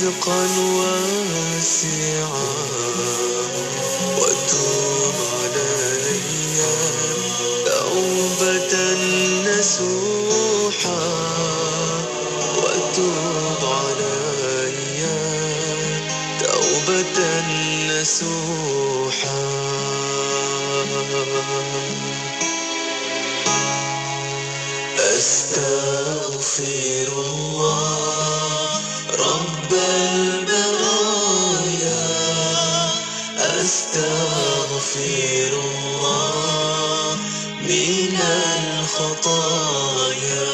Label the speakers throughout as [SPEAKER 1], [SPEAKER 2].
[SPEAKER 1] رزقا واسعا وتب علي توبة نصوحا وتب علي توبة نصوحا أستغفر الله رب البرايا أستغفر الله من الخطايا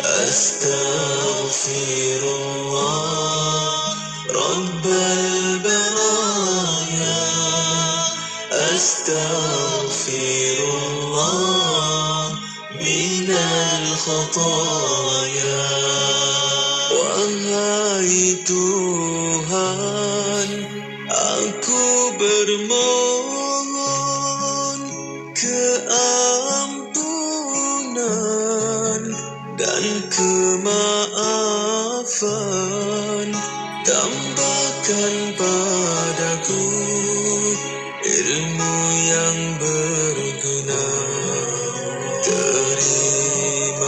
[SPEAKER 1] أستغفر الله رب البرايا أستغفر الله من الخطايا Wahai Tuhan, aku bermohon keampunan dan kemaafan. Tambahkan padaku ilmu yang berguna. Terimalah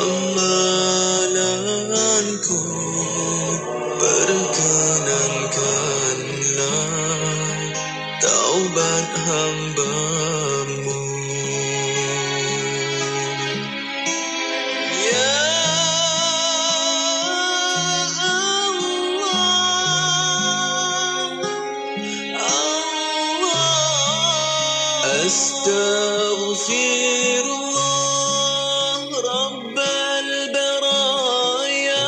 [SPEAKER 1] amalanku, perkenankanlah taubat hamba-Mu. Ya Astaghfirullah Rabbal Baraya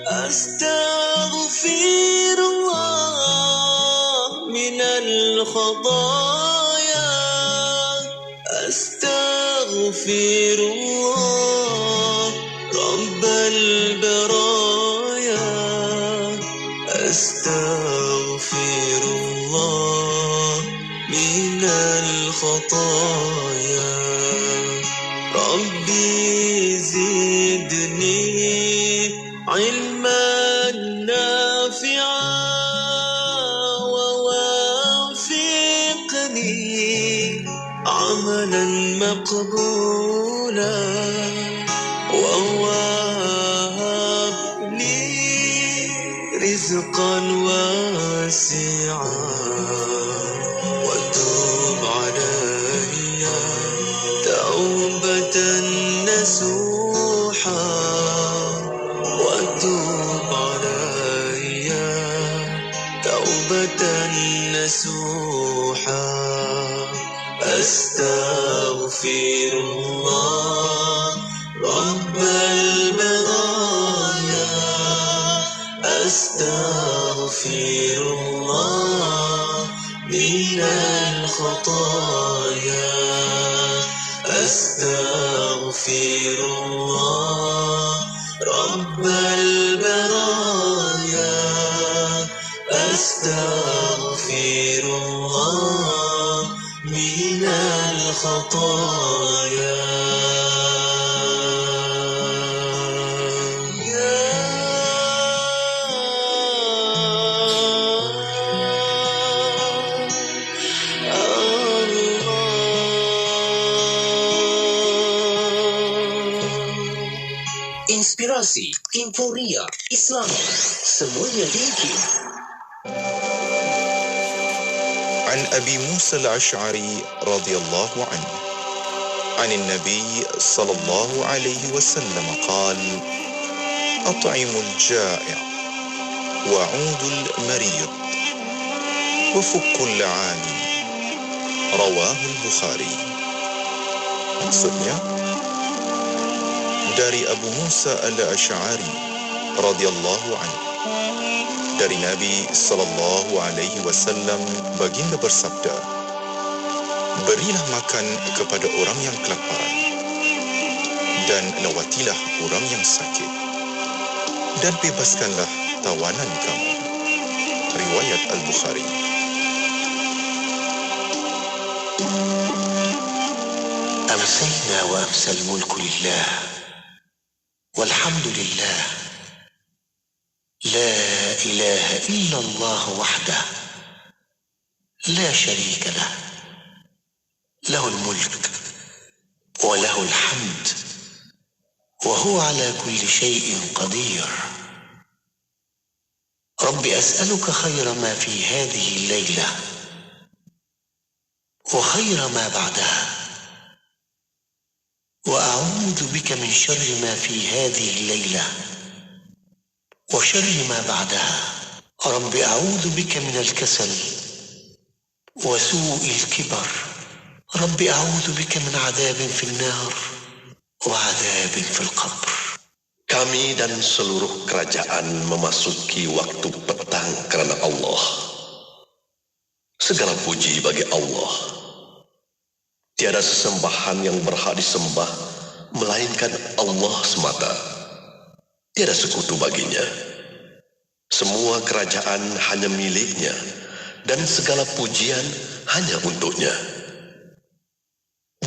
[SPEAKER 1] Astaghfirullah minal khadaya Astaghfirullah Rabbal Baraya Astaghfirullah minal khotaya Rabbi zidni ilman nafi'an wa wafiqni amalan maqbulan wa wahab li rizqan wasi'an وتب علي توبة نصوحا وتب علي توبة نصوحا أستغفر الله رب البرايا أستغفر الله من الخطايا أستغفر الله رب البرايا أستغفر الله من الخطايا Inspirasi, Inforia, Islam, semuanya diikut.
[SPEAKER 2] عن أبي موسى الأشعري رضي الله عنه عن النبي صلى الله عليه وسلم قال: أطعموا الجائع وعودوا المريض وفكوا اللعان. رواه البخاري. Maksudnya, dari Abu Musa al-Ash'ari radhiyallahu anhu, dari Nabi sallallahu alaihi wasallam, baginda bersabda, berilah makan kepada orang yang kelaparan dan lawatilah orang yang sakit dan bebaskanlah tawanan kamu. Riwayat Al-Bukhari.
[SPEAKER 1] أمسينا وأمسى الملك لله Walhamdulillah. La ilaha illallah wahdah. La syarika lah. Lahul mulk. Wa lahul hamd. Wa huwa ala kulli syai'in qadir. Rabbi as'aluka khaira ma fi hadhihi al-laylah. Wa khaira ma ba'daha. وأعوذ بك من شر ما في هذه الليلة وشر ما بعدها. رب أعوذ بك من الكسل وسوء الكبر. رب أعوذ بك من عذاب في النار وعذاب في القبر.
[SPEAKER 3] Kami dan seluruh kerajaan memasuki waktu petang kerana Allah. Segala puji bagi Allah. Tiada sesembahan yang berhak disembah, melainkan Allah semata. Tiada sekutu baginya. Semua kerajaan hanya miliknya, dan segala pujian hanya untuknya.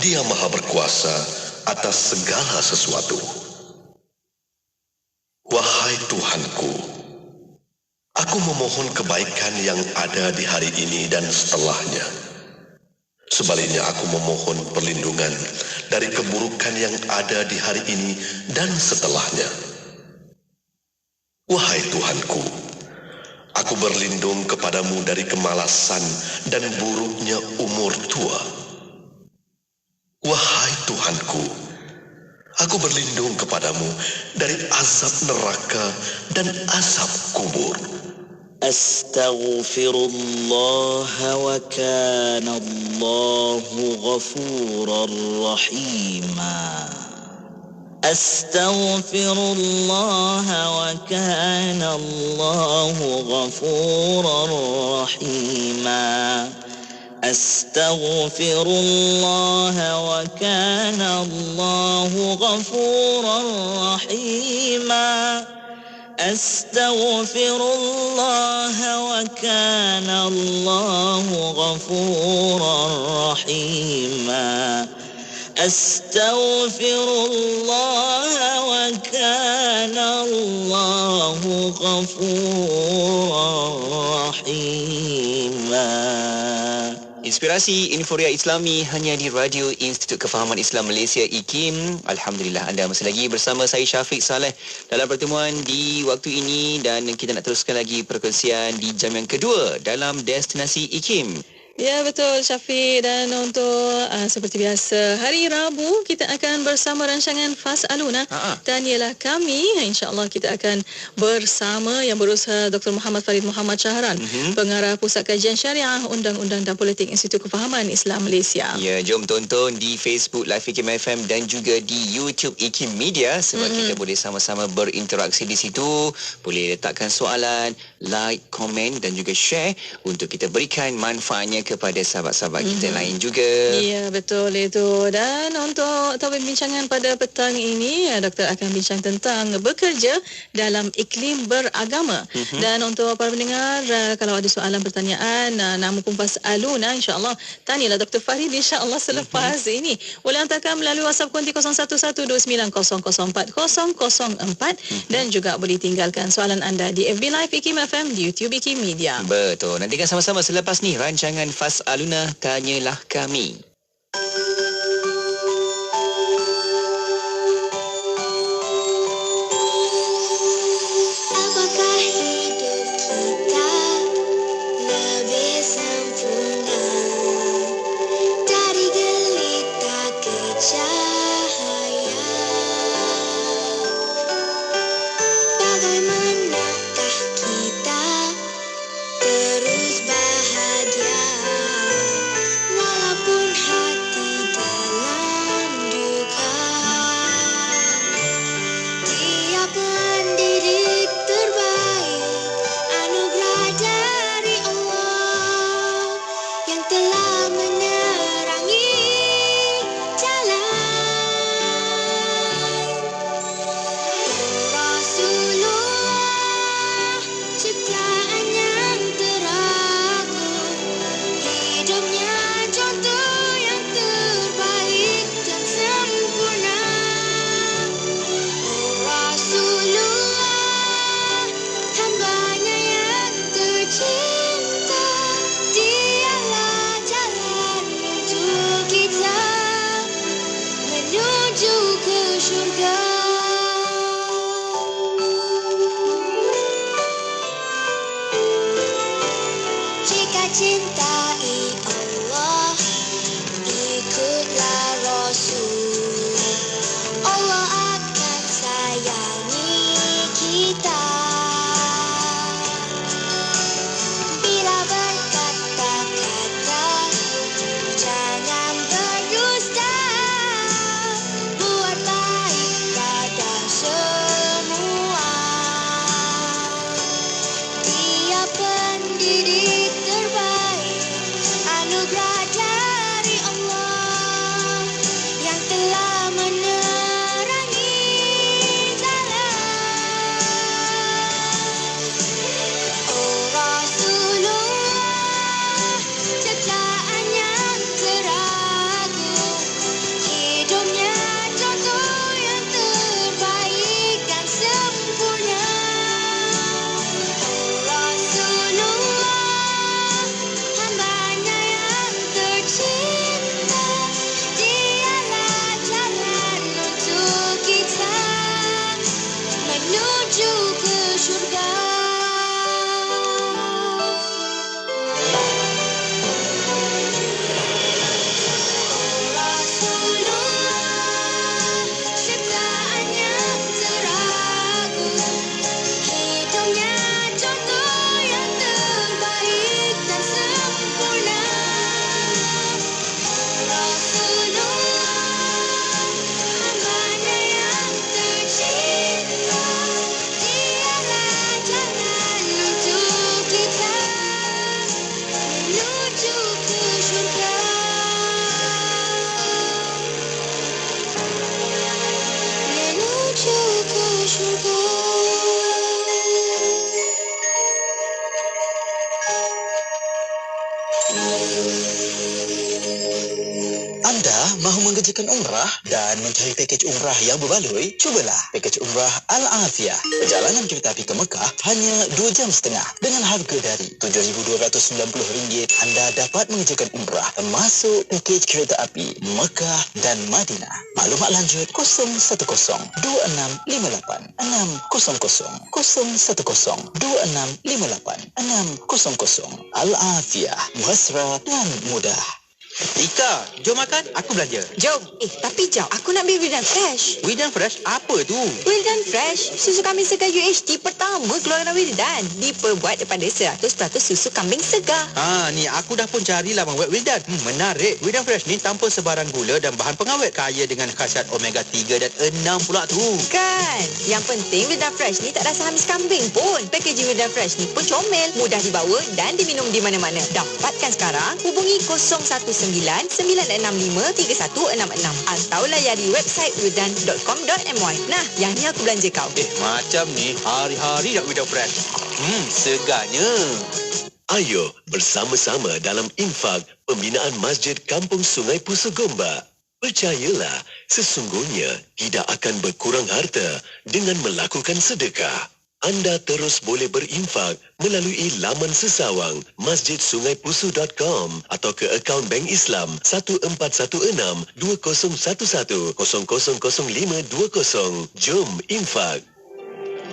[SPEAKER 3] Dia maha berkuasa atas segala sesuatu. Wahai Tuhanku, aku memohon kebaikan yang ada di hari ini dan setelahnya. Sebaliknya aku memohon perlindungan dari keburukan yang ada di hari ini dan setelahnya. Wahai Tuhanku, aku berlindung kepadamu dari kemalasan dan buruknya umur tua. Wahai Tuhanku, aku berlindung kepadamu dari azab neraka dan azab kubur.
[SPEAKER 4] أستغفر الله وكان الله غفورا رحيما. أستغفر الله وكان الله غفورا رحيما. أستغفر الله وكان الله غفورا رحيما. أستغفر الله وكان الله غفورا رحيما. أستغفر الله وكان الله غفورا رحيما.
[SPEAKER 5] Inspirasi Inforia Islami hanya di Radio Institut Kefahaman Islam Malaysia IKIM. Alhamdulillah anda masih lagi bersama saya Syafiq Saleh dalam pertemuan di waktu ini, dan kita nak teruskan lagi perkongsian di jam yang kedua dalam Destinasi IKIM.
[SPEAKER 6] Ya, betul Syafiq, dan untuk seperti biasa hari Rabu kita akan bersama rancangan Fas'aluna. Tanyalah kami. InsyaAllah kita akan bersama yang berusaha Dr. Muhammad Farid Muhammad Syahran, Pengarah Pusat Kajian Syariah, Undang-Undang dan Politik Institut Kefahaman Islam Malaysia.
[SPEAKER 5] Ya, jom tonton di Facebook Live IKIM FM dan juga di YouTube IKIM Media, sebab kita boleh sama-sama berinteraksi di situ. Boleh letakkan soalan, like, komen dan juga share untuk kita berikan manfaatnya kepada sahabat-sahabat kita lain juga.
[SPEAKER 6] Ya, betul itu. Dan untuk topik bincangan pada petang ini, doktor akan bincang tentang bekerja dalam iklim beragama. Dan untuk para pendengar, kalau ada soalan pertanyaan, nama pun Fas'aluna, insyaAllah tanyalah Dr. Farid insyaAllah selepas ini. Boleh hantarkan melalui WhatsApp konti 0112900404 dan juga boleh tinggalkan soalan anda di FB Live IKIM FM, di YouTube IKIM Media.
[SPEAKER 5] Betul. Nantikan sama-sama selepas ni rancangan Fas'aluna, Tanyalah Kami.
[SPEAKER 7] Apakah hidup kita lebih sempurna dari gelita ke cahaya? Bagaimanakah kita terus bahagia walaupun hati syurga. Jika cintai Allah, ikutlah Rasul. Allah akan sayangi kita. Bila berkata-kata, jangan berdusta. Buat baik pada semua. Dia pendidik terbaik, anugerah dari Allah yang telah menerangi jalan. Oh Rasulullah, ciptaan yang teragung, hidupnya contoh yang terbaik dan sempurna. Oh Rasulullah, hambanya yang tercinta, dialah jalan untuk kita menuju ke syurga. Rasulullah, ciptaan yang teragung, hidupnya contoh yang terbaik dan sempurna. Rasulullah, hambanya yang tercinta, dialah jalan untuk kita menuju ke syurga. Menuju ke syurga.
[SPEAKER 8] Anda mahu mengerjakan umrah dan mencari pakej umrah yang berbaloi? Cubalah pakej umrah Al-Afiyah. Perjalanan kereta api ke Mekah hanya 2 jam setengah. Dengan harga dari RM7,290, Anda dapat mengerjakan umrah termasuk pakej kereta api Mekah dan Madinah. Maklumat lanjut 010-110-2658600. Al-Afiyah, muhasrah dan mudah.
[SPEAKER 9] Ika, jom makan, aku belanja.
[SPEAKER 10] Jom. Tapi jom. Aku nak beli Wildan Fresh.
[SPEAKER 9] Wildan Fresh, apa tu?
[SPEAKER 10] Wildan Fresh, susu kambing segar UHT pertama keluaran Wildan. Diperbuat daripada 100% susu kambing segar.
[SPEAKER 9] Ni aku dah pun cari laman web Wildan. Menarik. Wildan Fresh ni tanpa sebarang gula dan bahan pengawet. Kaya dengan khasiat omega 3 dan 6 pula tu.
[SPEAKER 10] Kan? Yang penting Wildan Fresh ni tak rasa hamis kambing pun. Packaging Wildan Fresh ni pun comel, mudah dibawa dan diminum di mana-mana. Dapatkan sekarang, hubungi 019-965-3166 atau layari website wildan.com.my. Nah, yang ni aku belanja kau.
[SPEAKER 9] Macam ni hari-hari nak Wildan Fresh. Segarnya.
[SPEAKER 3] Ayo bersama-sama dalam infak pembinaan Masjid Kampung Sungai Pusu Gombak. Percayalah, sesungguhnya tidak akan berkurang harta dengan melakukan sedekah. Anda terus boleh berinfak melalui laman sesawang masjidsungaipusu.com atau ke akaun Bank Islam 1416-2011-000520. Jom infak.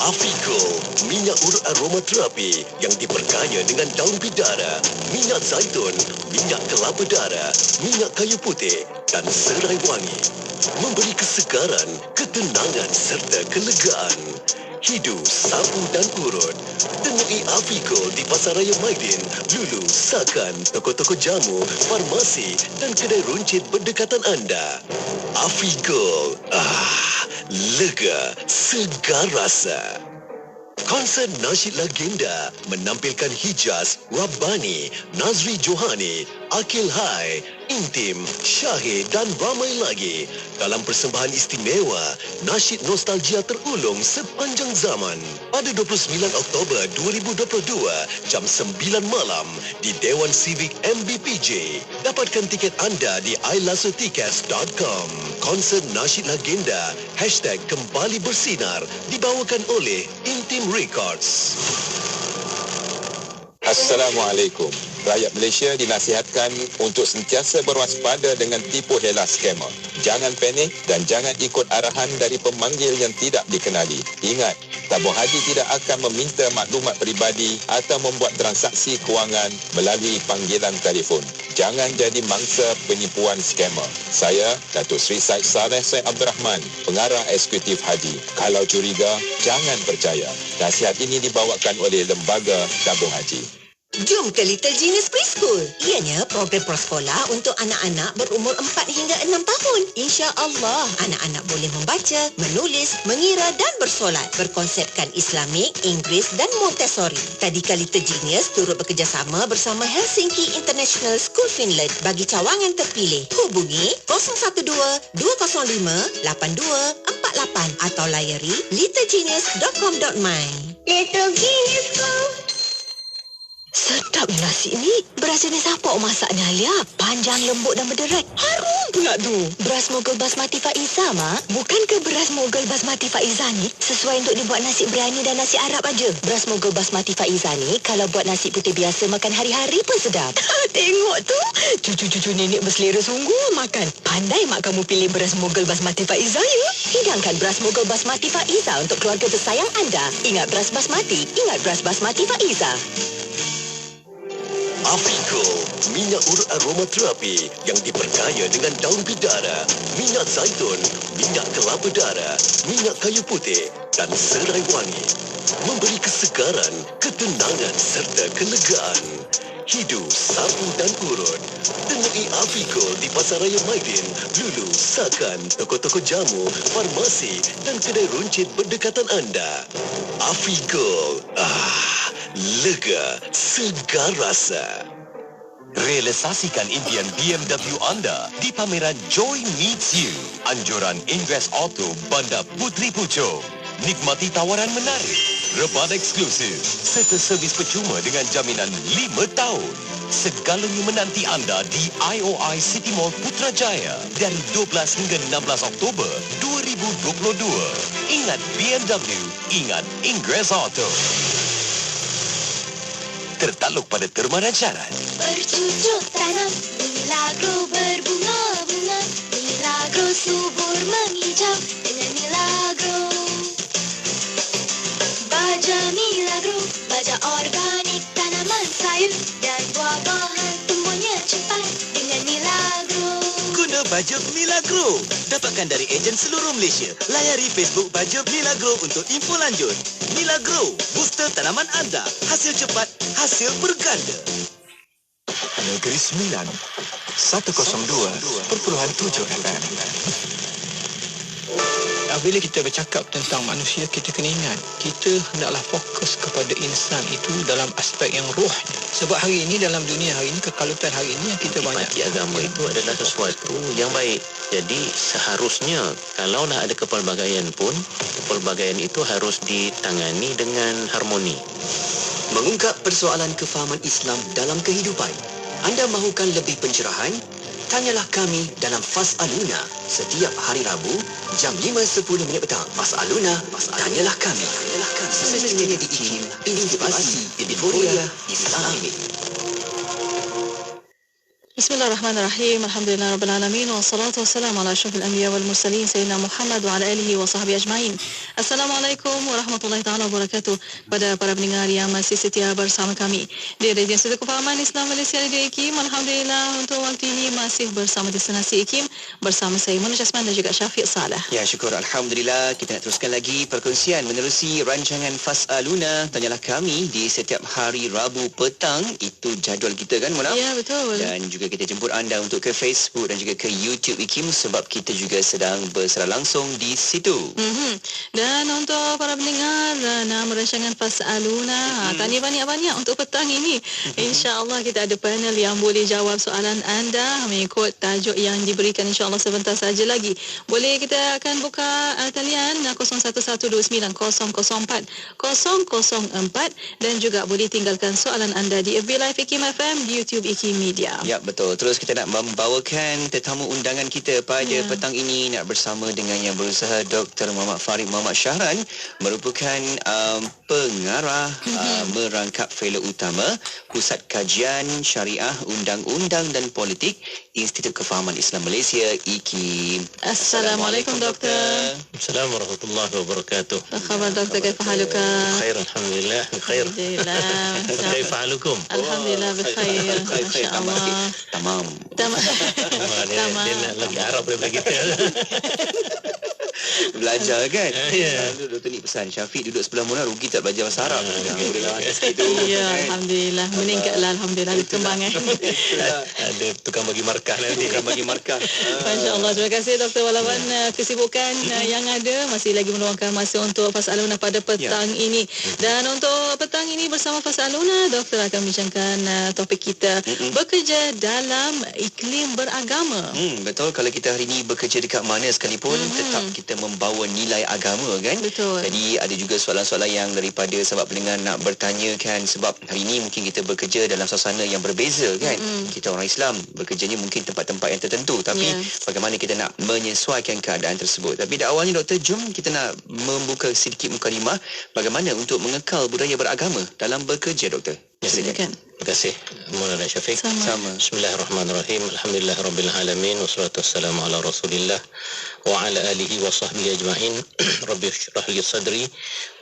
[SPEAKER 3] Afikool, minyak urut aromaterapi yang diperkaya dengan daun bidara, minyak zaitun, minyak kelapa darah, minyak kayu putih dan serai wangi. Memberi kesegaran, ketenangan serta kelegaan. Hidu, sapu dan urut. Temui Afikool di Pasaraya Maidin, Lulu, Sakan, toko-toko jamu, farmasi dan kedai runcit berdekatan anda. Afikool, lega, segar rasa. Konsert nasyid legenda menampilkan Hijaz, Rabbani, Nazri Johani, Akil Hai, Intim, Syahid dan ramai lagi dalam persembahan istimewa nasyid nostalgia terulung sepanjang zaman pada 29 Oktober 2022 jam 9 malam di Dewan Civic MBPJ. Dapatkan tiket anda di ilasutickets.com. Konsert nasyid legenda #kembali bersinar dibawakan oleh Intim Records.
[SPEAKER 11] Assalamualaikum.
[SPEAKER 2] rakyat Malaysia dinasihatkan untuk sentiasa berwaspada dengan tipu hela skamer. Jangan panik dan jangan ikut arahan dari pemanggil yang tidak dikenali. Ingat, tabung haji tidak akan meminta maklumat peribadi atau membuat transaksi kewangan melalui panggilan telefon. Jangan jadi mangsa penipuan skamer. Saya, Datuk Seri Said Saleh Said Abdul Rahman, Pengarah Eksekutif Haji. Kalau curiga, jangan percaya. Nasihat ini dibawakan oleh Lembaga Tabung Haji.
[SPEAKER 10] Jom ke Little Genius Preschool. Ianya program prasekolah untuk anak-anak berumur 4 hingga 6 tahun. Insya-Allah, anak-anak boleh membaca, menulis, mengira dan bersolat. Berkonsepkan Islamik, Inggeris dan Montessori. Tadika Little Genius turut bekerjasama bersama Helsinki International School Finland bagi cawangan terpilih. Hubungi 012-205-8248 atau layari littlegenius.com.my.
[SPEAKER 7] Little Genius Go.
[SPEAKER 10] Sedap nasi ni. Beras jenis apa masaknya, Alia? Panjang, lembut dan berderai. Harum pula tu. Beras Mogul Basmati Faiza, Mak. Bukankah beras Mogul Basmati Faiza ni sesuai untuk dibuat nasi biryani dan nasi Arab aja? Beras Mogul Basmati Faiza ni kalau buat nasi putih biasa makan hari-hari pun sedap. Tengok tu. Cucu-cucu nenek berselera sungguh makan. Pandai mak kamu pilih beras Mogul Basmati Faiza ya. Hidangkan beras Mogul Basmati Faiza untuk keluarga tersayang anda. Ingat beras basmati. Ingat beras basmati Faiza.
[SPEAKER 3] Afico, minyak urut aromaterapi yang diperkaya dengan daun bidara, minyak zaitun, minyak kelapa darah, minyak kayu putih dan serai wangi. Memberi kesegaran, ketenangan serta kelegaan. Hidu, sapu dan urut. Temui Afico di Pasaraya Maidin, Lulu, Sakan, toko-toko jamu, farmasi dan kedai runcit berdekatan anda. Afico, lega, segar rasa. Realisasikan impian BMW anda di pameran Joy Meets You, anjuran Ingress Auto Bandar Puteri Puchong. Nikmati tawaran menarik, rebate eksklusif, serta servis percuma dengan jaminan 5 tahun. Segalanya menanti anda di IOI City Mall Putrajaya dari 12 hingga 16 Oktober 2022. Ingat BMW, ingat Ingress Auto. Tertakluk pada terma dan syarat.
[SPEAKER 7] Bercucuk tanam, Milagro berbunga-bunga, Milagro subur menghijau dengan Milagro. Baja Milagro, baja organik, tanaman sayur dan buah-buahan tumbuhnya cepat dengan Milagro.
[SPEAKER 9] Guna baja Milagro. Dapatkan dari ejen seluruh Malaysia. Layari Facebook baja Milagro untuk info lanjut. Milagro, booster tanaman anda. Hasil cepat, hasil berganda.
[SPEAKER 2] Negeri Sembilan 102.7 FM.
[SPEAKER 11] Bila kita bercakap tentang manusia, kita kena ingat, kita hendaklah fokus kepada insan itu dalam aspek yang rohnya. Sebab hari ini, dalam dunia hari ini, kekalutan hari ini yang kita banyak.
[SPEAKER 12] Agama itu adalah sesuatu yang baik. Jadi seharusnya kalaulah ada kepelbagaian pun, kepelbagaian itu harus ditangani dengan harmoni.
[SPEAKER 13] Mengungkap persoalan kefahaman Islam dalam kehidupan. Anda mahukan lebih pencerahan? Tanyalah kami dalam Fas'aluna setiap hari Rabu jam 5.10 petang. Fas'aluna, tanyalah kami. Semestinya di IKIM, Inspirasi Editorial Islamik.
[SPEAKER 6] Bismillahirrahmanirrahim. Alhamdulillahirabbil-alamin wassalatu wassalamu ala asyrafil anbiya wal mursalin sayyidina Muhammad wa ala alihi wa sahbihi ajmain. Assalamualaikum warahmatullahi taala wabarakatuh. Pada para pendengar yang masih setia bersama kami di Radio Institut Kefahaman Islam Malaysia Radio IKIM. Alhamdulillah untuk waktu ini masih bersama destinasi IKIM bersama saya Munir Jasman dan juga Syafiq Saleh.
[SPEAKER 5] Ya, syukur alhamdulillah. Kita nak teruskan lagi perkongsian menerusi rancangan Fas'aluna, tanyalah kami di setiap hari Rabu petang. Itu jadual kita kan, Mona?
[SPEAKER 6] Ya, betul.
[SPEAKER 5] Dan juga kita jemput anda untuk ke Facebook dan juga ke YouTube IKIM sebab kita juga sedang bersiaran langsung di situ.
[SPEAKER 6] Dan untuk para pendengar, nama rancangan Fas'aluna, tanya banyak-banyak untuk petang ini. InsyaAllah kita ada panel yang boleh jawab soalan anda mengikut tajuk yang diberikan insyaAllah sebentar saja lagi. Boleh, kita akan buka talian 01129004 004 dan juga boleh tinggalkan soalan anda di FB Live IKIM FM, di YouTube IKIM Media.
[SPEAKER 5] Ya, betul. betul. Terus kita nak membawakan tetamu undangan kita pada petang ini, nak bersama dengan yang berusaha Dr. Muhammad Farid Muhammad Syahran, merupakan pengarah merangkap fellow utama Pusat Kajian Syariah, Undang-Undang dan Politik Institut Kefahaman Islam Malaysia IKIM.
[SPEAKER 6] Assalamualaikum Doktor.
[SPEAKER 12] Assalamualaikum warahmatullahi wabarakatuh.
[SPEAKER 6] Apa khabar Doktor? Kaifa haluka?
[SPEAKER 12] Khair, alhamdulillah. Khair.
[SPEAKER 6] Alhamdulillah.
[SPEAKER 12] Kaifa halukum?
[SPEAKER 6] Alhamdulillah berkhair. Masya-Allah.
[SPEAKER 5] Tamam.
[SPEAKER 12] Dia nak lagi Arab daripada kita.
[SPEAKER 5] Belajar kan? Doktor ni pesan Syafiq duduk sebelah Mona, rugi tak belajar bahasa Arab. Boleh lah sikit tu.
[SPEAKER 6] Ya, alhamdulillah. Meningkatlah, alhamdulillah. Berkembang
[SPEAKER 12] Ada tukang bagi markah nanti.
[SPEAKER 5] Tukang bagi markah.
[SPEAKER 6] Masya-Allah. Terima kasih Doktor, walaupun kesibukan yang ada, masih lagi meluangkan masa untuk Fas Aluna pada petang ini. Dan untuk petang ini bersama Fas Aluna, Doktor akan bincangkan topik kita, bekerja dalam iklim beragama.
[SPEAKER 5] Betul, kalau kita hari ini bekerja dekat mana sekalipun, tetap kita membawa nilai agama kan.
[SPEAKER 6] Betul.
[SPEAKER 5] Jadi ada juga soalan-soalan yang daripada sahabat pendengar nak bertanya kan, sebab hari ini mungkin kita bekerja dalam suasana yang berbeza kan. Kita orang Islam bekerjanya mungkin tempat-tempat yang tertentu, tapi bagaimana kita nak menyesuaikan keadaan tersebut. Tapi dah awalnya Doktor, jom kita nak membuka sedikit mukadimah bagaimana untuk mengekal budaya beragama dalam bekerja, Doktor.
[SPEAKER 6] Silakan.
[SPEAKER 12] Terima kasih Maulana Syafiq.
[SPEAKER 6] Sama.
[SPEAKER 12] Bismillahirrahmanirrahim. Alhamdulillahirabbil alamin wassalatu wassalamu ala Rasulillah wa ala alihi wa sahbihi ajma'in. Rabbi shrah li sadri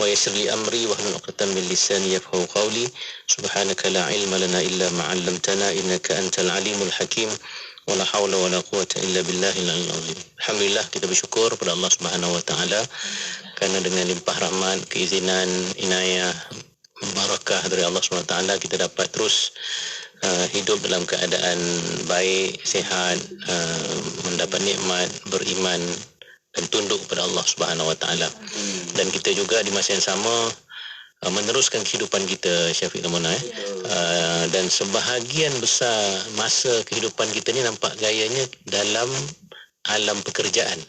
[SPEAKER 12] wa yassir li amri wa hlul 'uqdatam min lisani yafqahu qawli. Subhanaka la ilma lana illa ma 'allamtana innaka antal alimul hakim. Wala haula wala quwwata illa billahil aliyyil azim. Alhamdulillah, kita bersyukur pada Allah Subhanahu wa taala kerana dengan limpah rahmat, keizinan, inayah, barakah dari Allah SWT, kita dapat terus hidup dalam keadaan baik, sihat, mendapat nikmat, beriman dan tunduk kepada Allah Subhanahu Wa Taala. Dan kita juga di masa yang sama meneruskan kehidupan kita, Syafiq Ramona, dan sebahagian besar masa kehidupan kita ni nampak gayanya dalam alam pekerjaan.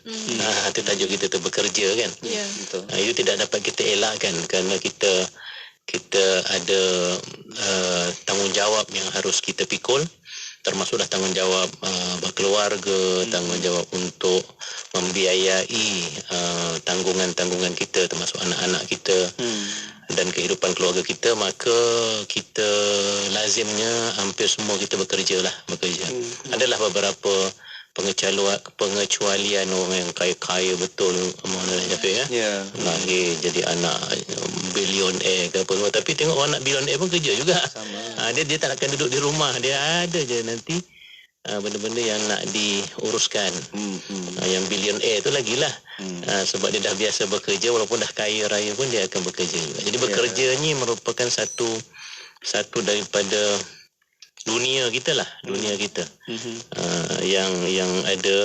[SPEAKER 12] Itu tajuk kita tu, bekerja kan.
[SPEAKER 5] Betul.
[SPEAKER 12] Itu tidak dapat kita elakkan kerana kita ada tanggungjawab yang harus kita pikul, termasuklah tanggungjawab berkeluarga, tanggungjawab untuk membiayai tanggungan-tanggungan kita, termasuk anak-anak kita dan kehidupan keluarga kita. Maka kita lazimnya hampir semua kita bekerja. Adalah beberapa pengecualian orang yang kaya-kaya betul, Maulana Syafiq lahir jadi anak bilioner ke apa semua, tapi tengok orang nak bilioner pun kerja juga. Dia tak akan duduk di rumah, dia ada je nanti benda-benda yang nak diuruskan. Yang bilioner tu lagilah, sebab dia dah biasa bekerja, walaupun dah kaya raya pun dia akan bekerja juga. Jadi bekerja ni merupakan satu daripada dunia kita lah, dunia kita. Yang ada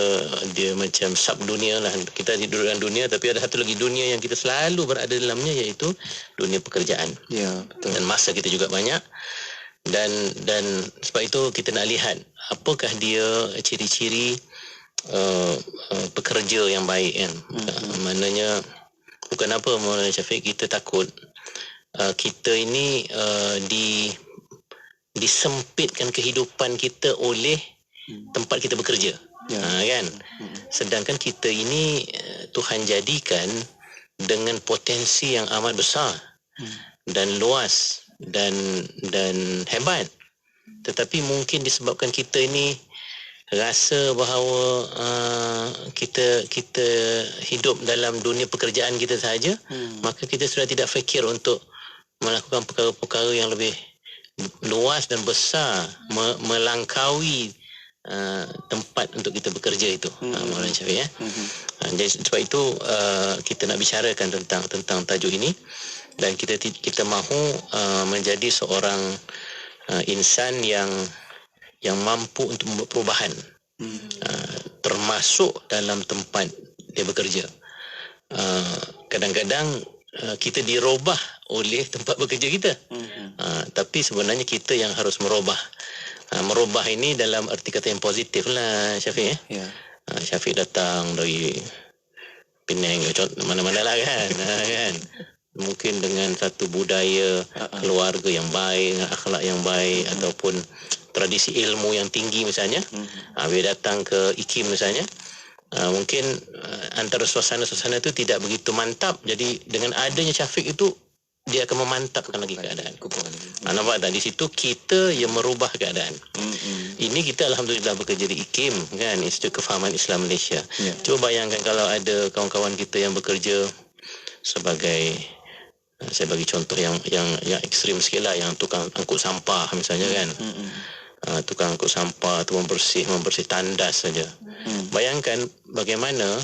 [SPEAKER 12] dia macam sub dunia lah. Kita hidup dalam dunia, tapi ada satu lagi dunia yang kita selalu berada dalamnya, iaitu dunia pekerjaan. Betul. Dan masa kita juga banyak, dan sebab itu kita nak lihat apakah dia ciri-ciri pekerja yang baik kan. Maknanya bukan apa Maulana Syafiq, kita takut kita ini disempitkan kehidupan kita oleh tempat kita bekerja, kan. Sedangkan kita ini Tuhan jadikan dengan potensi yang amat besar dan luas dan hebat, tetapi mungkin disebabkan kita ini rasa bahawa kita hidup dalam dunia pekerjaan kita sahaja, maka kita sudah tidak fikir untuk melakukan perkara-perkara yang lebih luas dan besar, melangkaui tempat untuk kita bekerja itu. Maulana Syafiq jadi sebab itu kita nak bicarakan tentang tajuk ini, dan kita mahu menjadi seorang insan yang mampu untuk membuat perubahan, termasuk dalam tempat dia bekerja. Kadang-kadang kita dirubah oleh tempat bekerja kita, tapi sebenarnya kita yang harus merubah. Merubah ini dalam arti kata yang positif lah, Syafiq. Syafiq datang dari Penang, mana-mana lah kan. Mungkin dengan satu budaya keluarga yang baik, dengan akhlak yang baik, ataupun tradisi ilmu yang tinggi misalnya, bila datang ke IKIM misalnya, mungkin antara suasana-suasana itu tidak begitu mantap. Jadi dengan adanya Syafiq itu, dia akan memantapkan lagi keadaan. Nampak tak? Di situ kita yang merubah keadaan. Ini kita alhamdulillah bekerja di IKIM, kan, Institut Kefahaman Islam Malaysia. Cuba bayangkan kalau ada kawan-kawan kita yang bekerja sebagai, saya bagi contoh yang ekstrim sikit lah, yang tukang angkut sampah misalnya, kan. Tukang angkut sampah tu membersih tandas saja. Bayangkan bagaimana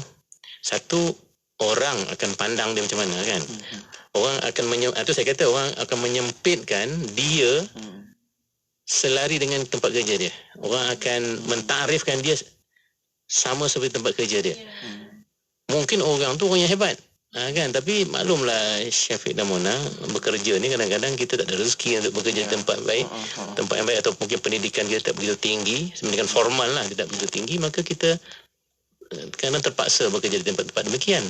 [SPEAKER 12] satu orang akan pandang dia macam mana, kan. Orang akan itu saya kata orang akan menyempitkan dia selari dengan tempat kerja dia. Orang akan mentarifkan dia sama seperti tempat kerja dia. Mungkin orang tu orang yang hebat, kan, tapi maklumlah Syafiq dan Mona bekerja ni, kadang-kadang kita tak ada rezeki untuk bekerja di tempat baik, tempat yang baik, atau mungkin pendidikan kita tak begitu tinggi, pendidikan formal lah tidak begitu tinggi, maka kita kadang terpaksa bekerja di tempat-tempat demikian.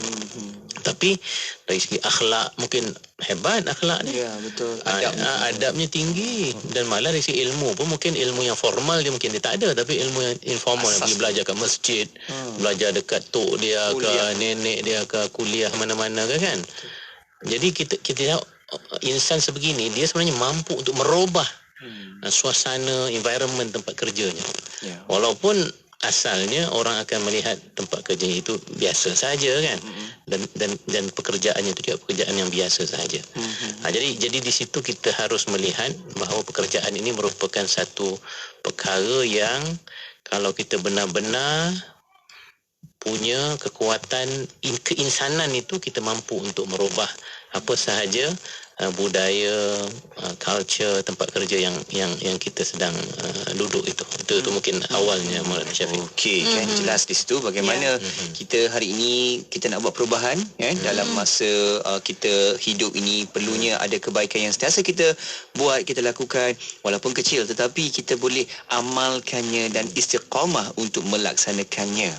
[SPEAKER 12] Tapi dari segi akhlak mungkin hebat akhlak dia. Ya, betul. Adabnya tinggi, dan malah dari segi ilmu pun mungkin ilmu yang formal dia mungkin dia tak ada, tapi ilmu yang informal, pergi belajar kat masjid, belajar dekat tok dia ke nenek dia ke kuliah mana-mana kan. Jadi kita tengok insan sebegini dia sebenarnya mampu untuk merubah suasana environment tempat kerjanya. Walaupun asalnya orang akan melihat tempat kerja itu biasa saja, kan, dan pekerjaannya itu juga pekerjaan yang biasa saja. Jadi di situ kita harus melihat bahawa pekerjaan ini merupakan satu perkara yang kalau kita benar-benar punya kekuatan keinsanan itu, kita mampu untuk merubah apa sahaja budaya, culture tempat kerja yang kita sedang duduk itu. Itu mungkin awalnya Maulana Syafiq.
[SPEAKER 5] Okey, kan jelas di situ bagaimana kita hari ini kita nak buat perubahan, dalam masa kita hidup ini. Perlunya ada kebaikan yang sentiasa kita buat, kita lakukan walaupun kecil, tetapi kita boleh amalkannya dan istiqamah untuk melaksanakannya.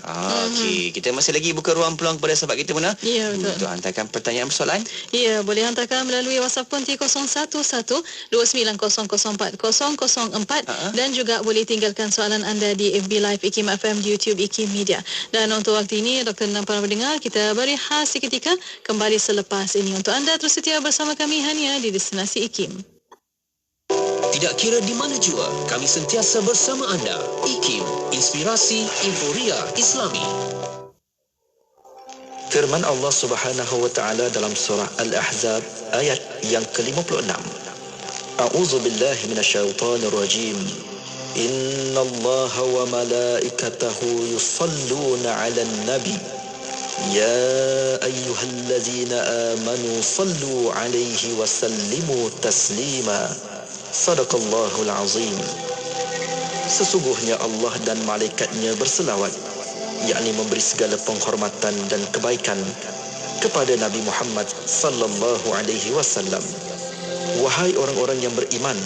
[SPEAKER 5] Okey, kita masih lagi buka ruang peluang kepada sahabat kita, Mona.
[SPEAKER 6] Ya, betul.
[SPEAKER 5] Untuk hantarkan pertanyaan persoalan.
[SPEAKER 6] Ya, boleh hantarkan melalui WhatsApp konti 0112904004 dan juga boleh tinggalkan soalan anda di FB Live IKIM FM, di YouTube IKIM Media. Dan untuk waktu ini, Dr. dan para pendengar, kita berehat seketika, kembali selepas ini. Untuk anda terus setia bersama kami hanya di Destinasi IKIM.
[SPEAKER 9] Tidak kira di mana jua, kami sentiasa bersama anda. IKIM, Inspirasi Inforia Islami.
[SPEAKER 14] Firman Allah Subhanahu wa taala dalam surah Al-Ahzab ayat yang ke-56. A'udzu billahi minasyaitonir rajim. Innallaha wa malaikatahu yusalluna 'alan nabi. Ya ayyuhallazina amanu sallu 'alaihi wa sallimu taslima. Sadaqallahul azim. Sesungguhnya Allah dan malaikatnya berselawat, yakni memberi segala penghormatan dan kebaikan kepada Nabi Muhammad sallallahu alaihi wasallam. Wahai orang-orang yang beriman,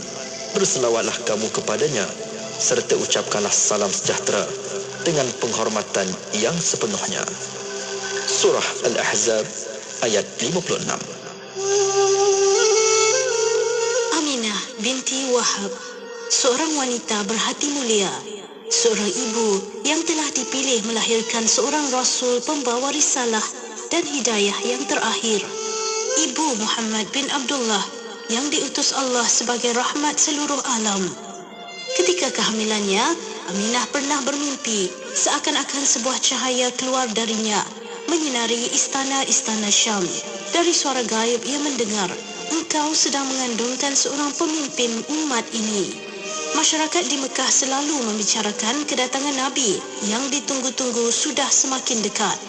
[SPEAKER 14] berselawatlah kamu kepadanya serta ucapkanlah salam sejahtera dengan penghormatan yang sepenuhnya. Surah Al-Ahzab ayat 56.
[SPEAKER 15] Aminah binti Wahab, seorang wanita berhati mulia, seorang ibu yang telah dipilih melahirkan seorang Rasul pembawa risalah dan hidayah yang terakhir. Ibu Muhammad bin Abdullah yang diutus Allah sebagai rahmat seluruh alam. Ketika kehamilannya, Aminah pernah bermimpi seakan-akan sebuah cahaya keluar darinya, menyinari istana-istana Syam. Dari suara gaib ia mendengar, engkau sedang mengandungkan seorang pemimpin umat ini. Masyarakat di Mekah selalu membicarakan kedatangan Nabi yang ditunggu-tunggu sudah semakin dekat.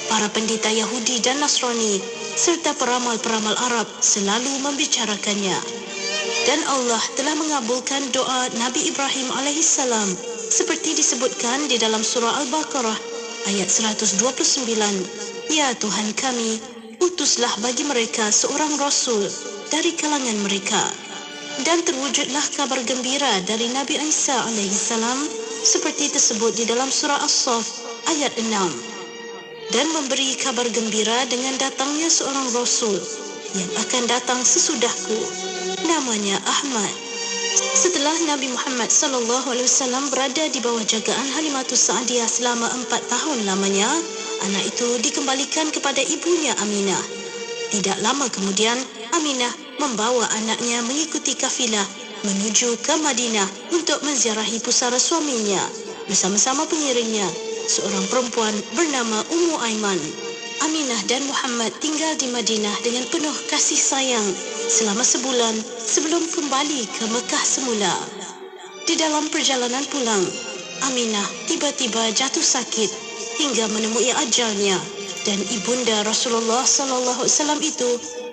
[SPEAKER 15] Para pendeta Yahudi dan Nasrani serta peramal-peramal Arab selalu membicarakannya. Dan Allah telah mengabulkan doa Nabi Ibrahim alaihissalam seperti disebutkan di dalam surah Al-Baqarah ayat 129. Ya Tuhan kami, utuslah bagi mereka seorang Rasul dari kalangan mereka. Dan terwujudlah kabar gembira dari Nabi Isa alaihissalam seperti tersebut di dalam surah As-Saff ayat 6. Dan memberi kabar gembira dengan datangnya seorang Rasul yang akan datang sesudahku, namanya Ahmad. Setelah Nabi Muhammad SAW berada di bawah jagaan Halimatus Sa'diyah selama 4 tahun lamanya, anak itu dikembalikan kepada ibunya Aminah. Tidak lama kemudian, Aminah membawa anaknya mengikuti kafilah menuju ke Madinah untuk menziarahi pusara suaminya bersama-sama pengiringnya, seorang perempuan bernama Ummu Aiman. Aminah dan Muhammad tinggal di Madinah dengan penuh kasih sayang selama sebulan sebelum kembali ke Mekah semula. Di dalam perjalanan pulang, Aminah tiba-tiba jatuh sakit hingga menemui ajalnya, dan ibunda Rasulullah SAW itu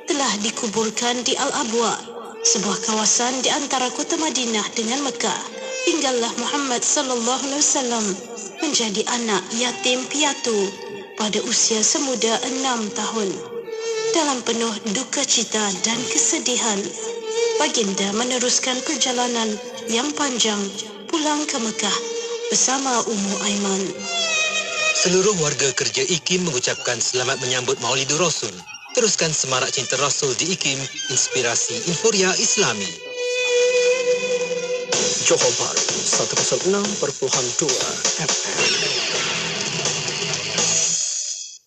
[SPEAKER 15] telah dikuburkan di Al-Abwa, sebuah kawasan di antara kota Madinah dengan Mekah. Tinggallah Muhammad SAW menjadi anak yatim piatu pada usia semuda 6 tahun. Dalam penuh duka cita dan kesedihan, baginda meneruskan perjalanan yang panjang pulang ke Mekah bersama Ummu Aiman.
[SPEAKER 16] Seluruh warga kerja IKIM mengucapkan selamat menyambut Maulidur Rasul. Teruskan semarak cinta Rasul di IKIM, inspirasi Inforia Islami.
[SPEAKER 13] Johor Bahru 106.2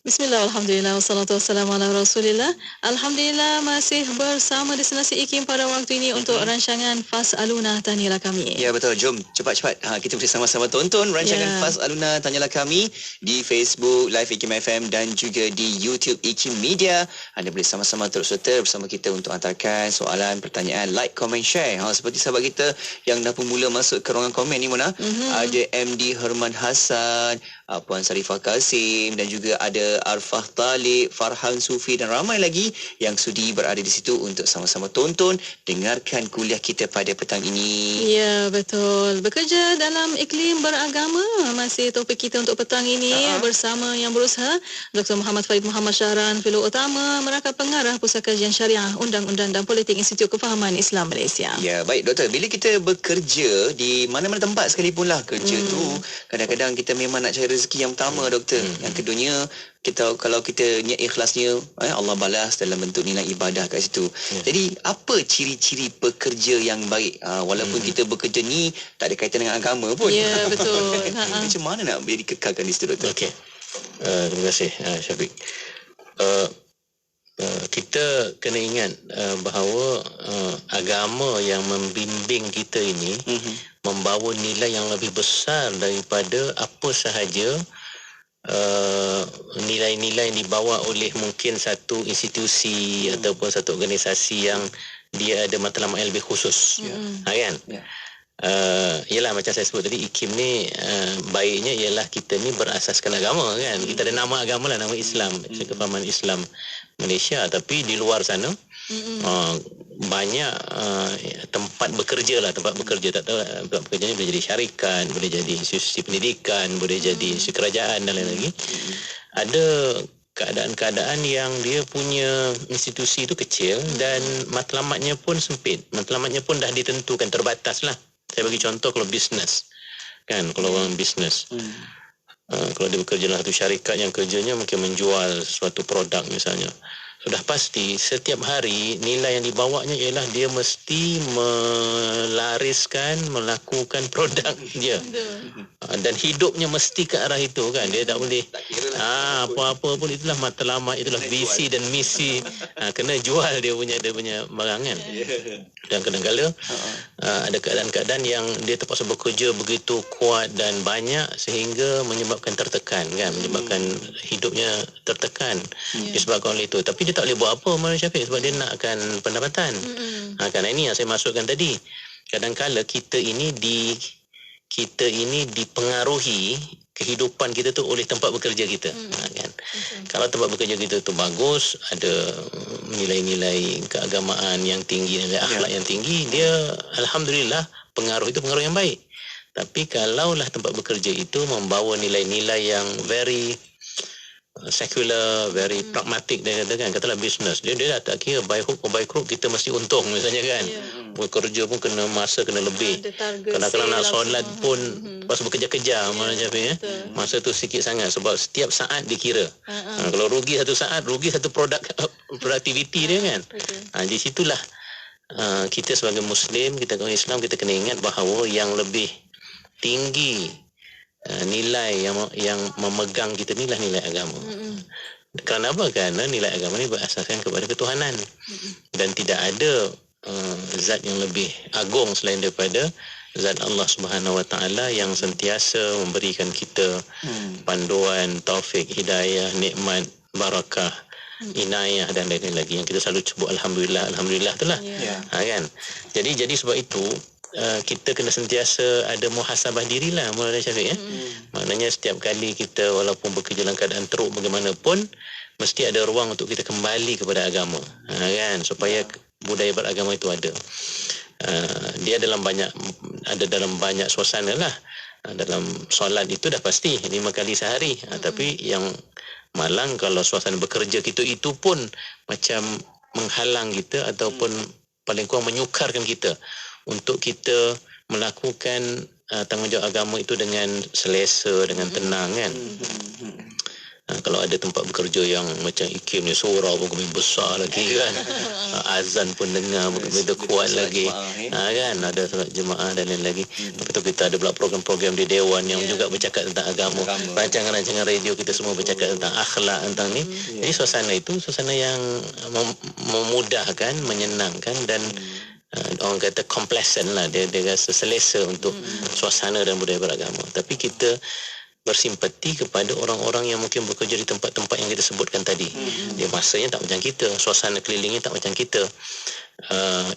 [SPEAKER 6] Bismillah, alhamdulillah, wassalatu wassalamu ala rasulillah. Alhamdulillah masih bersama destinasi IKIM pada waktu ini untuk rancangan Fas'aluna Tanyalah Kami.
[SPEAKER 5] Ya betul, jom cepat-cepat kita boleh sama-sama tonton rancangan Fas'aluna Tanyalah Kami di Facebook Live IKIM FM dan juga di YouTube IKIM Media. Anda boleh sama-sama terus serta bersama kita untuk hantarkan soalan, pertanyaan, like, comment, share. Seperti sahabat kita yang dah pun mula masuk ke ruangan komen ni, Mona. Ada MD Herman Hassan, Puan Sarifah Kasim, dan juga ada Arfah Talib, Farhan Sufi dan ramai lagi yang sudi berada di situ untuk sama-sama tonton, dengarkan kuliah kita pada petang ini.
[SPEAKER 6] Ya, betul. Bekerja dalam iklim beragama masih topik kita untuk petang ini bersama yang berusaha Dr. Muhammad Farid Muhammad Syahran, Fellow Utama, Merakah Pengarah Pusat Kajian Syariah, Undang-Undang dan Politik Institut Kefahaman Islam Malaysia.
[SPEAKER 5] Ya, baik Doktor. Bila kita bekerja di mana-mana tempat sekalipun lah, kerja tu kadang-kadang kita memang nak cari rezeki yang pertama, Doktor. Yang keduanya, kalau kita niat ikhlasnya, Allah balas dalam bentuk nilai ibadah kat situ. Jadi apa ciri-ciri pekerja yang baik, walaupun kita bekerja ni tak ada kaitan dengan agama pun?
[SPEAKER 6] Ya, betul.
[SPEAKER 5] Macam mana nak boleh dikekalkan di situ, Doktor?
[SPEAKER 12] Okey. Terima kasih Syafiq. Kita kena ingat bahawa agama yang membimbing kita ini membawa nilai yang lebih besar daripada apa sahaja nilai-nilai yang dibawa oleh mungkin satu institusi ataupun satu organisasi yang dia ada matlamat yang lebih khusus. Kan? Yalah, macam saya sebut tadi, IKIM ni baiknya ialah kita ni berasaskan agama, kan. Kita ada nama agama lah, nama Islam, Kefahaman Islam Malaysia. Tapi di luar sana banyak tempat bekerja lah, tempat bekerja. Tak tahu, tempat bekerja ni boleh jadi syarikat, boleh jadi institusi pendidikan, boleh jadi institusi kerajaan dan lain lagi. Ada keadaan-keadaan yang dia punya institusi itu kecil dan matlamatnya pun sempit. Matlamatnya pun dah ditentukan, terbatas lah. Saya bagi contoh, kalau bisnes, kan, kalau orang bisnes, kalau dia bekerja dalam satu syarikat yang kerjanya mungkin menjual suatu produk misalnya, sudah pasti setiap hari nilai yang dibawanya ialah dia mesti melariskan, melakukan produk dia, dan hidupnya mesti ke arah itu, kan. Dia tak boleh apa-apa pun, itulah matlamat, itulah visi dan misi. Kena jual dia punya barangan. Dan kadang-kadang ada keadaan-keadaan yang dia terpaksa bekerja begitu kuat dan banyak sehingga menyebabkan tertekan, kan, menyebabkan hidupnya tertekan disebabkan oleh itu. Tapi dia tak boleh buat apa, Malaysia Syafiq, sebab dia nakkan pendapatan. Kan, ini yang saya masukkan tadi. Kadang-kala kita ini dipengaruhi kehidupan kita tu oleh tempat bekerja kita. Kan? Kalau tempat bekerja kita tu bagus, ada nilai-nilai keagamaan yang tinggi, nilai akhlak yang tinggi, dia alhamdulillah pengaruh itu pengaruh yang baik. Tapi kalaulah tempat bekerja itu membawa nilai-nilai yang very secular, very pragmatic, dia katakan, katalah bisnes, dia dah tak kira by hook or by crook kita mesti untung misalnya, kan. Bekerja pun kena masa, kena lebih. Kadang-kadang nak solat pun pas bekerja-kerja, masa tu sikit sangat sebab setiap saat dikira. Kalau rugi satu saat, rugi satu produktiviti dia, kan. Di situlah kita sebagai Muslim, kita orang Islam, kita kena ingat bahawa yang lebih tinggi nilai yang memegang kita ni lah nilai agama. Kerana apa? Kerana nilai agama ni berasaskan kepada ketuhanan. Dan tidak ada zat yang lebih agung selain daripada zat Allah Subhanahu Wa Taala yang sentiasa memberikan kita panduan, taufik, hidayah, nikmat, barakah, inayah dan lain-lain lagi yang kita selalu sebut alhamdulillah itulah. Kan? Jadi sebab itu kita kena sentiasa ada muhasabah dirilah Maulana Syafiq Maknanya setiap kali kita walaupun bekerja dalam keadaan teruk bagaimanapun, mesti ada ruang untuk kita kembali kepada agama. Kan? Supaya budaya beragama itu ada. Dia dalam banyak suasana lah. Dalam solat itu dah pasti 5 kali sehari. Tapi yang malang kalau suasana bekerja kita itu pun macam menghalang kita ataupun paling kurang menyukarkan kita untuk kita melakukan tanggungjawab agama itu dengan selesa, dengan tenang kan. Kalau ada tempat bekerja yang macam IKIM ni, surau pun kami besar lagi kan, azan pun dengar begitu kuat lagi, kan, ada solat jemaah dan lain lagi. Lepas tu kita ada pula program-program di Dewan yang juga bercakap tentang agama, rancangan-rancangan radio kita semua bercakap tentang akhlak, tentang ni. Jadi suasana itu suasana yang memudahkan, menyenangkan dan orang kata complacent lah, dia rasa selesa untuk suasana dan budaya beragama. Tapi kita bersimpati kepada orang-orang yang mungkin bekerja di tempat-tempat yang kita sebutkan tadi. Dia masanya tak macam kita, suasana kelilingnya tak macam kita,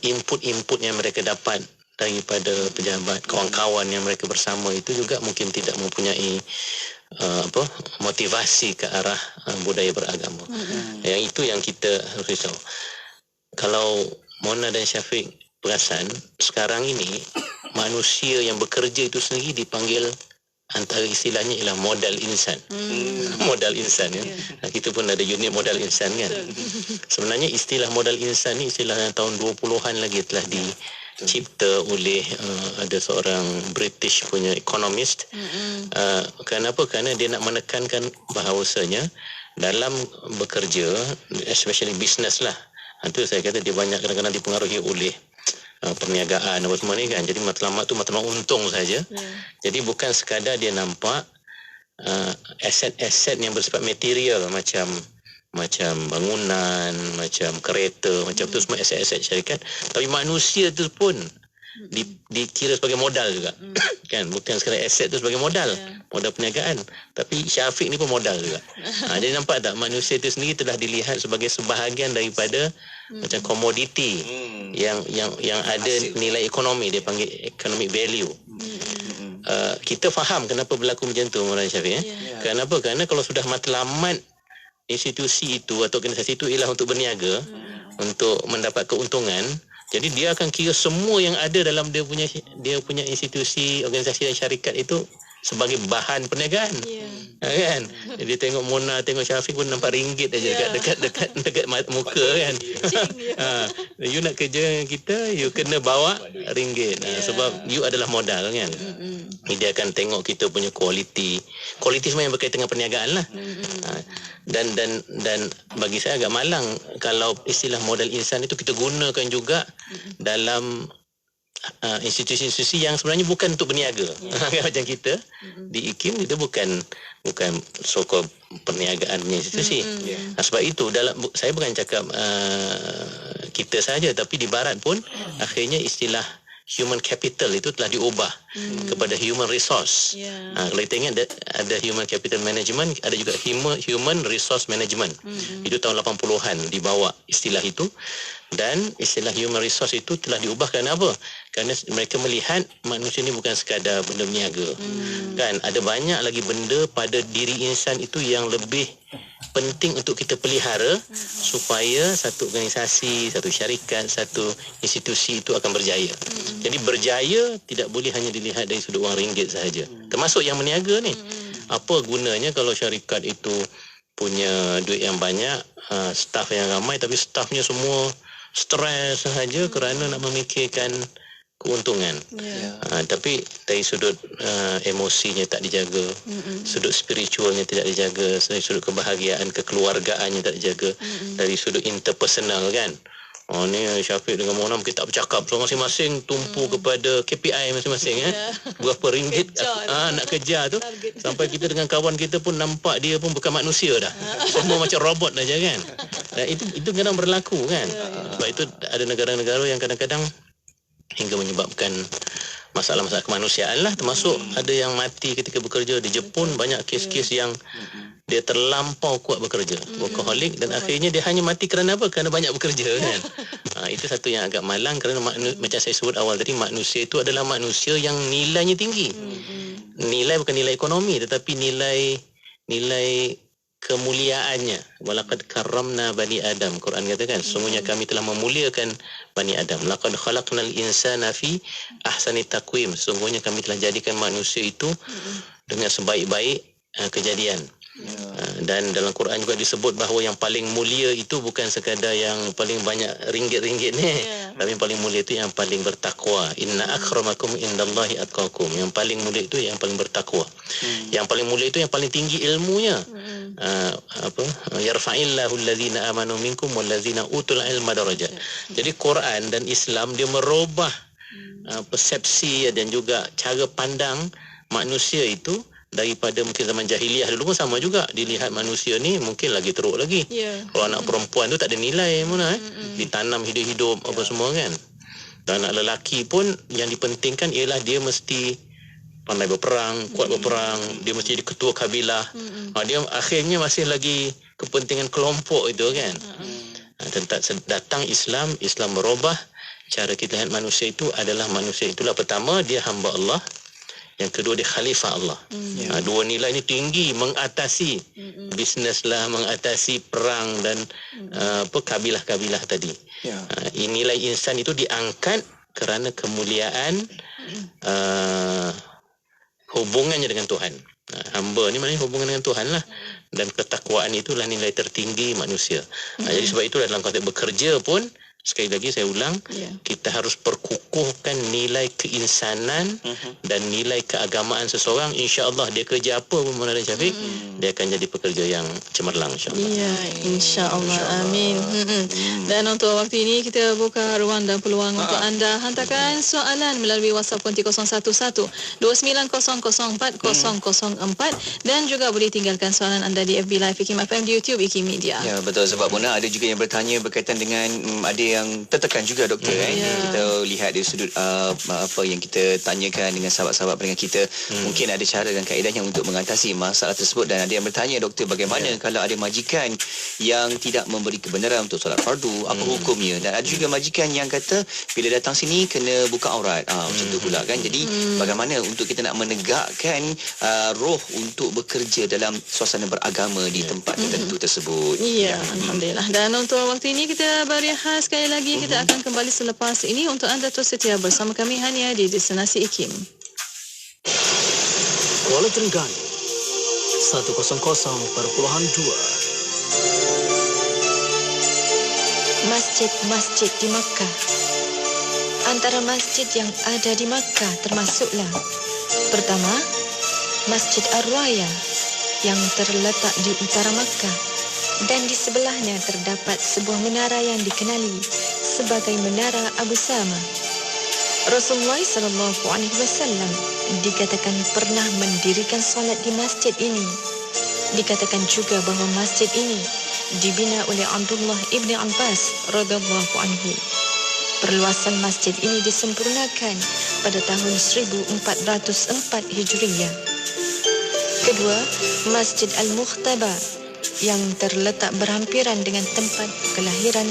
[SPEAKER 12] input-input yang mereka dapat daripada pejabat, kawan-kawan yang mereka bersama itu juga mungkin tidak mempunyai motivasi ke arah budaya beragama. Yang itu yang kita harus risau. Kalau Mona dan Syafiq perasan, sekarang ini manusia yang bekerja itu sendiri dipanggil, antara istilahnya ialah modal insan. Modal insan ya. Kita pun ada unit modal insan kan. Sebenarnya istilah modal insan ni istilah yang tahun 20-an lagi telah dicipta oleh ada seorang British punya economist. Kenapa? Kerana dia nak menekankan bahawasanya dalam bekerja, especially business lah, itu saya kata dia banyak kadang-kadang dipengaruhi oleh perniagaan apa semua ni kan. Jadi matlamat tu matlamat untung saja. Jadi bukan sekadar dia nampak aset-aset yang bersifat material macam bangunan, macam kereta, macam tu semua aset-aset syarikat, tapi manusia tu pun dikira sebagai modal juga. Kan, bukan sekadar aset tu sebagai modal perniagaan, tapi Syafiq ni pun modal juga. Jadi nampak tak, manusia itu sendiri telah dilihat sebagai sebahagian daripada macam komoditi yang ada nilai ekonomi, dia panggil economic value. Kita faham kenapa berlaku macam tu Maulana Syafiq. Kenapa? Kerana kalau sudah matlamat institusi itu atau organisasi itu ialah untuk berniaga, untuk mendapat keuntungan, jadi dia akan kira semua yang ada dalam dia punya institusi, organisasi dan syarikat itu sebagai bahan perniagaan. Kan? Dia tengok Mona, tengok Syafiq pun nampak ringgit aja dekat muka kan. You nak kerja kita, you kena bawa ringgit. Sebab you adalah modal kan. Dia akan tengok kita punya kualiti semua yang berkaitan dengan perniagaan lah. Dan bagi saya agak malang kalau istilah modal insan itu kita gunakan juga dalam institusi-institusi yang sebenarnya bukan untuk berniaga. Macam kita di IKIM, kita bukan sokong perniagaan punya institusi. Sebab itu saya bukan cakap kita saja, tapi di barat pun akhirnya istilah human capital itu telah diubah kepada human resource. Kalau kita ingat ada human capital management, ada juga human resource management. Itu tahun 80-an dibawa istilah itu. Dan istilah human resource itu telah diubah kerana apa? Kerana mereka melihat manusia ini bukan sekadar benda berniaga. Kan, ada banyak lagi benda pada diri insan itu yang lebih penting untuk kita pelihara supaya satu organisasi, satu syarikat, satu institusi itu akan berjaya. Jadi berjaya tidak boleh hanya dilihat dari sudut wang ringgit sahaja. Termasuk yang berniaga ni. Apa gunanya kalau syarikat itu punya duit yang banyak, staf yang ramai, tapi stafnya semua stres sahaja kerana nak memikirkan keuntungan. Tapi dari sudut emosinya tak dijaga, sudut spiritualnya tidak dijaga, dari sudut kebahagiaan kekeluargaannya tak dijaga, dari sudut interpersonal kan. Ni Syafiq dengan Monam kita tak bercakap. So masing-masing tumpu kepada KPI masing-masing berapa ringgit nak kejar tu. Sampai kita dengan kawan kita pun nampak dia pun bukan manusia dah. Semua macam robot aja kan. Dan itu kadang berlaku kan. Sebab itu ada negara-negara yang kadang-kadang hingga menyebabkan masalah-masalah kemanusiaan lah, termasuk ada yang mati ketika bekerja. Di Jepun banyak kes-kes yang dia terlampau kuat bekerja, workaholic, dan akhirnya dia hanya mati kerana apa? Kerana banyak bekerja kan. Itu satu yang agak malang, kerana macam saya sebut awal tadi, manusia itu adalah manusia yang nilainya tinggi. Nilai bukan nilai ekonomi, tetapi nilai kemuliaannya. Walaqad karramna bani Adam. Quran katakan, sesungguhnya kami telah memuliakan Bani Adam. Laqad khalaqnal insana fi ahsani taqwim. Sesungguhnya kami telah jadikan manusia itu dengan sebaik-baik kejadian. Dan dalam Quran juga disebut bahawa yang paling mulia itu bukan sekadar yang paling banyak ringgit-ringgit ni, tapi yang paling mulia itu yang paling bertakwa. Inna akramakum indallahi atqakum. Yang paling mulia itu yang paling bertakwa. Yang paling mulia itu yang paling tinggi ilmunya. Yarfa'illahu allazina amanu minkum wallazina utul ilma darajat. Jadi Quran dan Islam dia merubah persepsi dan juga cara pandang manusia itu. Daripada mungkin zaman jahiliah dulu pun sama juga, dilihat manusia ni mungkin lagi teruk lagi. Kalau anak perempuan tu tak ada nilai Mona, ditanam hidup-hidup apa semua kan. Dan anak lelaki pun yang dipentingkan ialah dia mesti pandai berperang, kuat berperang, dia mesti jadi ketua kabilah. Dia akhirnya masih lagi kepentingan kelompok itu kan. Datang Islam merubah cara kita lihat manusia itu adalah manusia itulah pertama dia hamba Allah. Yang kedua dia khalifah Allah. Dua nilai ini tinggi, mengatasi bisnes lah, mengatasi perang dan kabilah-kabilah tadi. Nilai insan itu diangkat kerana kemuliaan hubungannya dengan Tuhan. Hamba ni maknanya hubungan dengan Tuhan lah. Dan ketakwaan itulah nilai tertinggi manusia. Jadi sebab itu dalam konteks bekerja pun, sekali lagi saya ulang, kita harus perkukuhkan nilai keinsanan dan nilai keagamaan seseorang. InsyaAllah dia kerja apa pun Mona dan Syafiq, dia akan jadi pekerja yang cemerlang insyaAllah.
[SPEAKER 6] Ya, insyaAllah. Amin. Dan untuk waktu ini kita buka ruang dan peluang untuk anda hantarkan soalan melalui WhatsApp konti 011-29004004 dan juga boleh tinggalkan soalan anda di FB Live IKIM FM, di YouTube IKIM Media.
[SPEAKER 5] Ya, betul. Sebab Mona ada juga yang bertanya berkaitan dengan ada yang tertekan juga doktor kita lihat dari sudut apa yang kita tanyakan dengan sahabat-sahabat pendengar kita, mungkin ada cara dan kaedahnya untuk mengatasi masalah tersebut. Dan ada yang bertanya, doktor, bagaimana kalau ada majikan yang tidak memberi kebenaran untuk solat fardu, apa hukumnya? Dan ada juga majikan yang kata bila datang sini kena buka aurat, macam tu pula kan. Jadi bagaimana untuk kita nak menegakkan roh untuk bekerja dalam suasana beragama di tempat tertentu tersebut?
[SPEAKER 6] Ya, alhamdulillah. Dan untuk waktu ini kita berehat sekali lagi. Kita akan kembali selepas ini untuk anda terus setia bersama kami hanya di Destinasi IKIM.
[SPEAKER 13] Kuala Terengganu 100.2.
[SPEAKER 10] Masjid-masjid di Makkah. Antara masjid yang ada di Makkah termasuklah: pertama, Masjid Ar-Raya yang terletak di utara Makkah, dan di sebelahnya terdapat sebuah menara yang dikenali sebagai Menara Abu Sama. Rasulullah SAW dikatakan pernah mendirikan solat di masjid ini. Dikatakan juga bahawa masjid ini dibina oleh Abdullah ibni Abbas radhiyallahu anhu. Perluasan masjid ini disempurnakan pada tahun 1404 Hijriyah. Kedua, Masjid Al-Mukhtaba yang terletak berhampiran dengan tempat kelahiran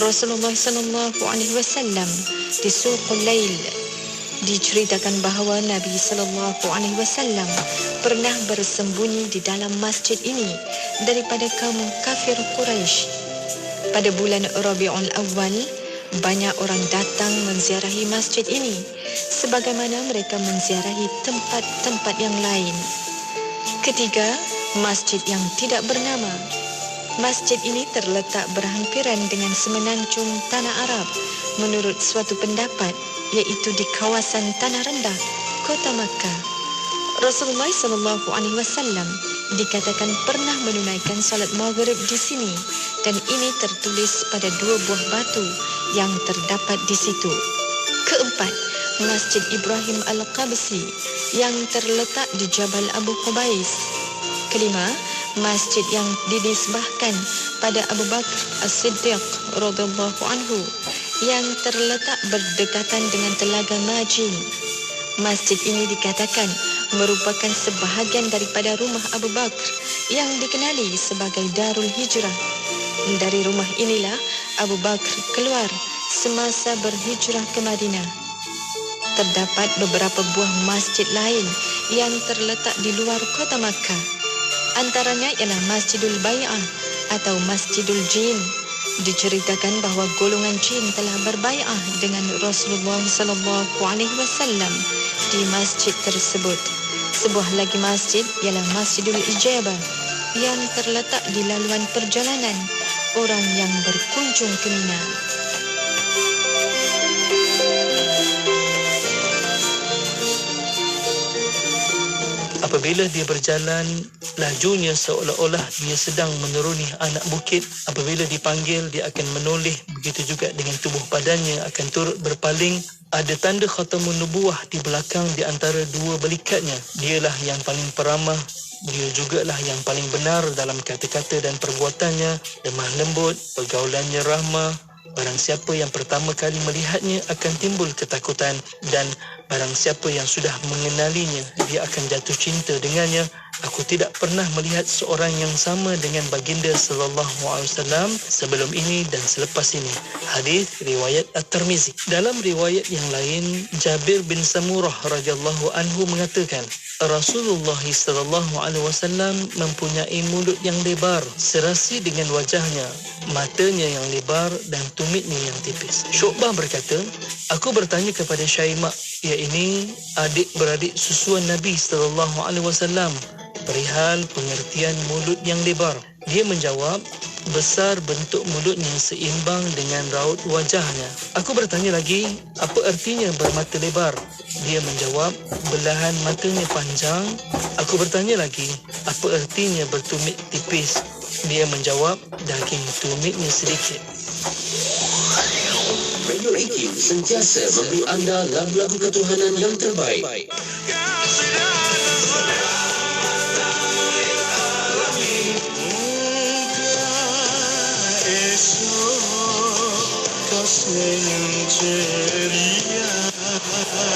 [SPEAKER 10] Rasulullah SAW di Suqul Lail. Diceritakan bahawa Nabi SAW pernah bersembunyi di dalam masjid ini daripada kaum kafir Quraisy. Pada bulan Rabiul Awal, banyak orang datang menziarahi masjid ini sebagaimana mereka menziarahi tempat-tempat yang lain. Ketiga, masjid yang tidak bernama. Masjid ini terletak berhampiran dengan semenanjung tanah Arab menurut suatu pendapat, iaitu di kawasan tanah rendah kota Makkah. Rasulullah SAW dikatakan pernah menunaikan salat maghrib di sini, dan ini tertulis pada dua buah batu yang terdapat di situ. Keempat, Masjid Ibrahim Al-Qabsi yang terletak di Jabal Abu Qubais. Kelima, masjid yang dinisbahkan pada Abu Bakar As-Siddiq radhiyallahu anhu yang terletak berdekatan dengan Telaga Majin. Masjid ini dikatakan merupakan sebahagian daripada rumah Abu Bakar yang dikenali sebagai Darul Hijrah. Dari rumah inilah Abu Bakar keluar semasa berhijrah ke Madinah. Terdapat beberapa buah masjid lain yang terletak di luar kota Makkah. Antaranya ialah Masjidul Bai'ah atau Masjidul Jin. Diceritakan bahawa golongan jin telah berbai'ah dengan Rasulullah SAW di masjid tersebut. Sebuah lagi masjid ialah Masjidul Ijabah yang terletak di laluan perjalanan orang yang berkunjung ke Mina.
[SPEAKER 17] Apabila dia berjalan, lajunya seolah-olah dia sedang menuruni anak bukit. Apabila dipanggil, dia akan menoleh. Begitu juga dengan tubuh badannya akan turut berpaling. Ada tanda khatamun nubuwah di belakang di antara dua belikatnya. Dialah yang paling peramah. Dia jugalah yang paling benar dalam kata-kata dan perbuatannya. Lemah lembut, pergaulannya rahmah. Barang siapa yang pertama kali melihatnya akan timbul ketakutan, dan barang siapa yang sudah mengenalinya, dia akan jatuh cinta dengannya. Aku tidak pernah melihat seorang yang sama dengan baginda sallallahu alaihi wasallam sebelum ini dan selepas ini. Hadis riwayat At-Tirmizi. Dalam riwayat yang lain, Jabir bin Samurah radhiyallahu anhu mengatakan, Rasulullah sallallahu alaihi wasallam mempunyai mulut yang lebar serasi dengan wajahnya, matanya yang lebar dan tumitnya yang tipis. Syu'bah berkata, aku bertanya kepada Syaimak, iaitu adik-beradik susuan Nabi sallallahu alaihi wasallam, perihal pengertian mulut yang lebar. Dia menjawab, besar bentuk mulutnya seimbang dengan raut wajahnya. Aku bertanya lagi, apa artinya bermata lebar? Dia menjawab, belahan matanya panjang. Aku bertanya lagi, apa artinya bertumit tipis? Dia menjawab, daging tumitnya sedikit.
[SPEAKER 18] Radio IKIM sentiasa memberi anda lagu-lagu ketuhanan yang terbaik.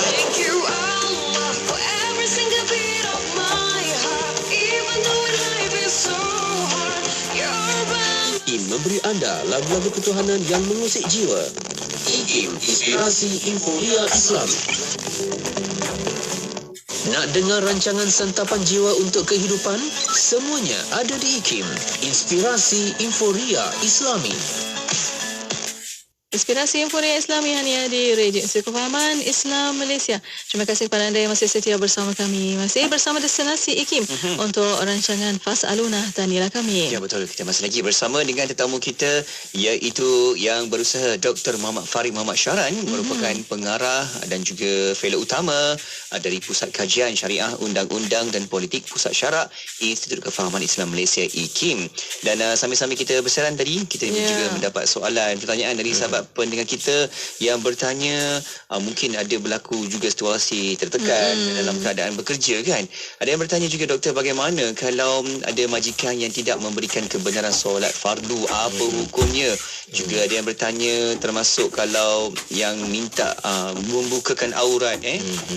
[SPEAKER 7] Thank you Allah for every single beat of my heart, even though life is so hard. You're bound.
[SPEAKER 18] IKIM memberi anda lagu-lagu ketuhanan yang mengusik jiwa. IKIM, inspirasi Inforia Islam. Nak dengar rancangan santapan jiwa untuk kehidupan? Semuanya ada di IKIM, inspirasi Inforia Islami.
[SPEAKER 6] Inspirasi Inforia Islami hanya di Radio Institut Kefahaman Islam Malaysia. Terima kasih kepada anda yang masih setia bersama kami. Masih bersama destinasi IKIM untuk rancangan Fas'aluna, tanilah kami.
[SPEAKER 5] Ya, betul. Kita masih lagi bersama dengan tetamu kita, iaitu yang berusaha Dr. Muhammad Farid Muhammad Syahran, merupakan pengarah dan juga fellow utama dari Pusat Kajian Syariah, Undang-Undang dan Politik Pusat Syarak Institut Kefahaman Islam Malaysia IKIM. Dan sambil-sambil kita bersiaran tadi, kita juga mendapat soalan, pertanyaan dari sahabat pendengar kita yang bertanya, mungkin ada berlaku juga situasi tertekan dalam keadaan bekerja kan. Ada yang bertanya juga, doktor, bagaimana kalau ada majikan yang tidak memberikan kebenaran solat fardu, apa hukumnya? Juga ada yang bertanya termasuk kalau yang minta membukakan aurat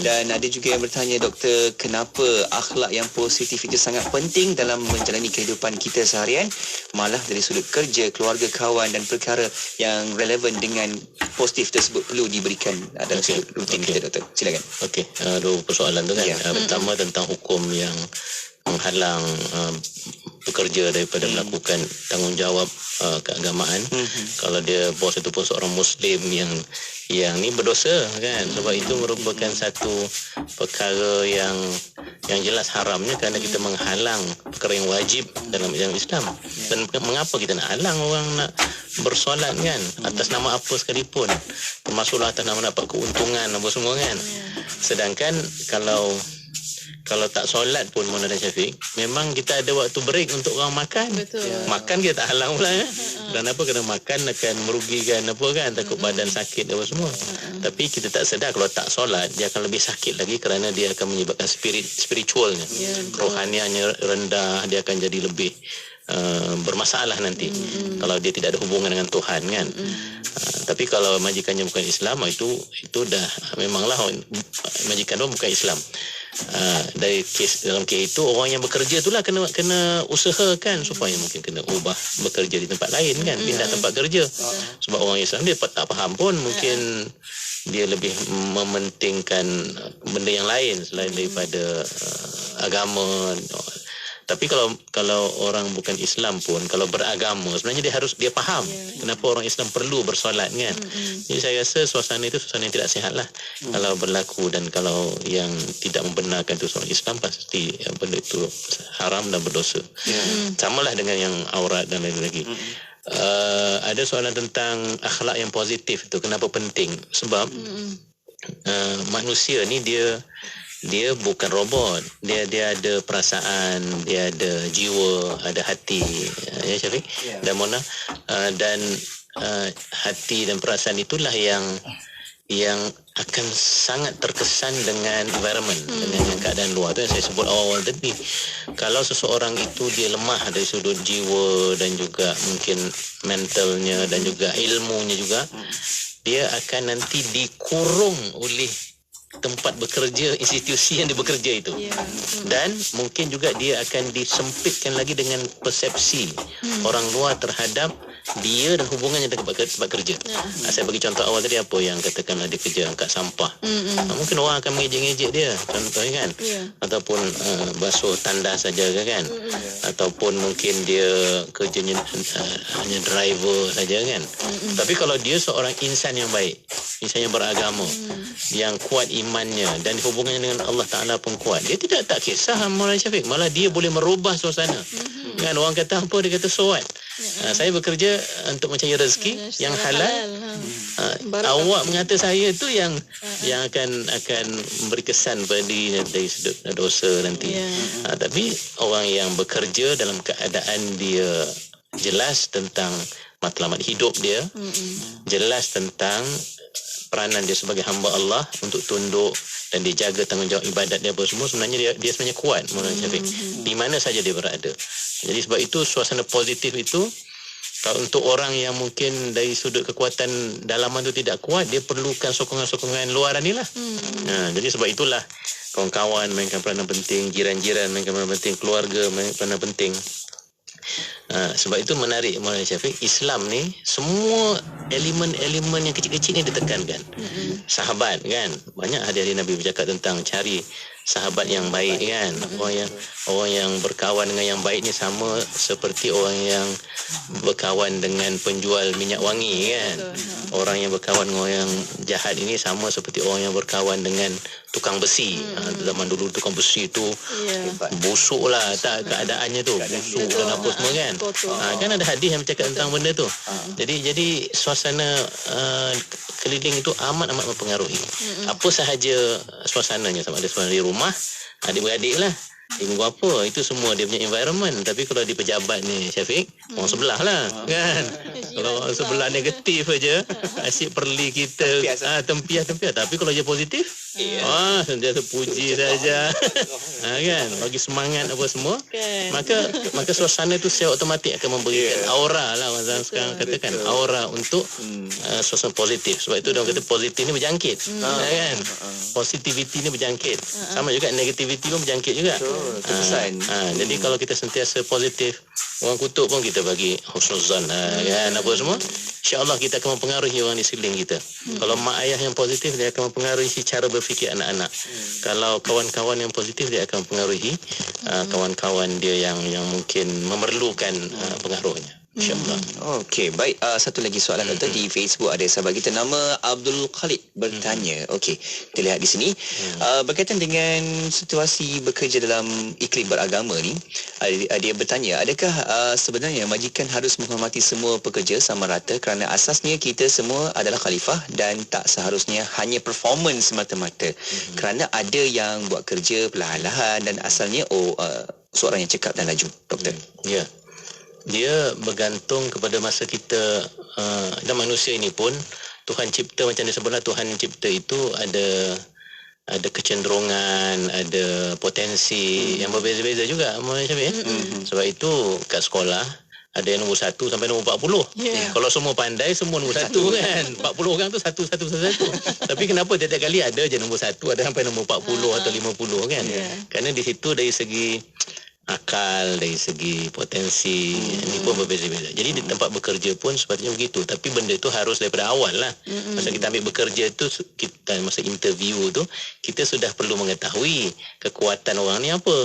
[SPEAKER 5] dan ada juga yang bertanya, doktor, kenapa akhlak yang positif itu sangat penting dalam menjalani kehidupan kita seharian, malah dari sudut kerja, keluarga, kawan dan perkara yang relevan dengan positif tersebut perlu diberikan dalam sudut rutin kita, doktor. Silakan.
[SPEAKER 12] Okey, dua persoalan tu kan. Pertama tentang hukum yang menghalang pekerja daripada melakukan tanggungjawab keagamaan. Kalau dia bos itu pun seorang Muslim yang ni berdosa kan, sebab itu merupakan satu perkara yang jelas haramnya kerana kita menghalang perkara yang wajib dalam Islam. Dan mengapa kita nak halang orang nak bersolat kan, atas nama apa sekalipun, termasuklah atas nama dapat keuntungan apa semua kan. Sedangkan kalau kalau tak solat pun Maulana Syafiq, memang kita ada waktu break untuk orang makan.
[SPEAKER 6] Betul.
[SPEAKER 12] Makan kita tak halang pula ya. Dan apa kena makan akan merugikan apa kan, takut badan sakit apa semua. Tapi kita tak sedar kalau tak solat dia akan lebih sakit lagi kerana dia akan menyebabkan spiritualnya. Rohanianya rendah, dia akan jadi lebih bermasalah nanti kalau dia tidak ada hubungan dengan Tuhan kan. Tapi kalau majikannya bukan Islam, itu dah memanglah majikan dia bukan Islam. Dalam kes itu orang yang bekerja itulah kena usahakan supaya mungkin kena ubah bekerja di tempat lain kan, pindah tempat kerja. Sebab orang Islam dia tak faham pun, mungkin dia lebih mementingkan benda yang lain selain daripada agama. Tapi kalau orang bukan Islam pun, kalau beragama, sebenarnya dia faham kenapa orang Islam perlu bersolat kan. Jadi saya rasa suasana itu suasana yang tidak sihat lah kalau berlaku, dan kalau yang tidak membenarkan itu seorang Islam, pasti benda itu haram dan berdosa. Samalah dengan yang aurat dan lain lagi. Ada soalan tentang akhlak yang positif itu kenapa penting, sebab manusia ni dia bukan robot, dia ada perasaan, dia ada jiwa, ada hati, ya Syafiq dan Mona, dan hati dan perasaan itulah yang akan sangat terkesan dengan environment, dengan keadaan luar. Itu yang saya sebut awal-awal tadi. Kalau seseorang itu dia lemah dari sudut jiwa dan juga mungkin mentalnya dan juga ilmunya juga, dia akan nanti dikurung oleh tempat bekerja, institusi yang dia bekerja itu. Dan mungkin juga dia akan disempitkan lagi dengan persepsi orang luar terhadap dia dan hubungannya dengan tempat kerja. Saya bagi contoh awal tadi, apa yang katakanlah dia kerja angkat sampah. Mungkin orang akan mengejek-ngejek dia, contohnya kan. Ataupun basuh tandas saja kan. Ataupun mungkin dia kerjanya hanya driver saja kan. Tapi kalau dia seorang insan yang baik, insan yang beragama, yang kuat imannya dan hubungannya dengan Allah Ta'ala pun kuat, dia tak kisah Maulana Syafiq, malah dia boleh merubah suasana. Kan orang kata apa, dia kata so what? Saya bekerja untuk mencari rezeki yang halal. Awak mengata saya tu yang akan memberi kesan pada diri dari sudut dosa nanti. Tapi orang yang bekerja dalam keadaan dia jelas tentang matlamat hidup dia, jelas tentang peranan dia sebagai hamba Allah untuk tunduk dan dia jaga tanggungjawab ibadat dia apa semua, sebenarnya dia sebenarnya kuat Maulana Syafiq di mana saja dia berada. Jadi sebab itu suasana positif itu, kalau untuk orang yang mungkin dari sudut kekuatan dalaman tu tidak kuat, dia perlukan sokongan-sokongan luaran ni lah. Jadi sebab itulah kawan-kawan mainkan peranan penting, jiran-jiran mainkan peranan penting, keluarga mainkan peranan penting. Sebab itu menarik Maulana Syafiq, Islam ni semua elemen-elemen yang kecil-kecil ni ditekankan. Sahabat kan, banyak hadis Nabi bercakap tentang cari sahabat yang baik kan. Orang yang berkawan dengan yang baik ni sama seperti orang yang berkawan dengan penjual minyak wangi kan. Orang yang berkawan dengan orang yang jahat ini sama seperti orang yang berkawan dengan tukang besi. Zaman dulu tukang besi tu busuk lah keadaannya tu, busuk dan apa semua kan. Kan ada hadis yang bercakap tentang benda tu. Jadi suasana keliling itu amat mempengaruhi. Apa sahaja suasananya, sama ada suasana di rumah, adik-beradik lah, ibu apa, itu semua dia punya environment. Tapi kalau di pejabat ni Syafiq, orang sebelah lah kan. Kalau orang sebelah negatif aja, asyik perli kita tempiah. Tapi kalau dia positif, sentiasa puji saja. Kan, bagi semangat apa semua. Maka suasana itu secara automatik akan memberikan aura lah, orang sekarang katakan aura untuk suasana positif. Sebab itu orang kata positif ni berjangkit. Kan? Positivity ni berjangkit. Sama juga negativity pun berjangkit juga. Jadi kalau kita sentiasa positif, orang kutuk pun kita bagi husnuzan kan, apa semua, insya-Allah kita akan mempengaruhi orang di sekeliling kita. Kalau mak ayah yang positif, dia akan mempengaruhi cara berfikir anak-anak. Kalau kawan-kawan yang positif, dia akan mempengaruhi kawan-kawan dia yang mungkin memerlukan pengaruhnya. InsyaAllah.
[SPEAKER 5] Okey, baik. Satu lagi soalan Doktor di Facebook, ada sahabat kita nama Abdul Khalid bertanya. Okey, kita lihat di sini. Berkaitan dengan situasi bekerja dalam iklim beragama ni, dia bertanya, adakah sebenarnya majikan harus menghormati semua pekerja sama rata kerana asasnya kita semua adalah khalifah dan tak seharusnya hanya performance semata-mata. Kerana ada yang buat kerja perlahan-lahan dan asalnya seorang yang cekap dan laju, Doktor.
[SPEAKER 12] Ya. Dia bergantung kepada masa kita dan manusia ini pun Tuhan cipta macam dia sebutlah, Tuhan cipta itu ada kecenderungan, ada potensi yang berbeza-beza juga macam ya. Sebab itu kat sekolah ada yang nombor 1 sampai nombor 40. Kalau semua pandai, semua nombor 1 kan. 40 orang tu satu. Tapi kenapa tiap-tiap kali ada je nombor 1, ada sampai nombor 40 atau 50 kan? Kerana di situ dari segi akal, dari segi potensi ini pun berbeza-beza. Jadi di tempat bekerja pun sepatutnya begitu. Tapi benda itu harus daripada awal lah. Masa kita ambil bekerja tu, kita masa interview tu, kita sudah perlu mengetahui kekuatan orang ni apa.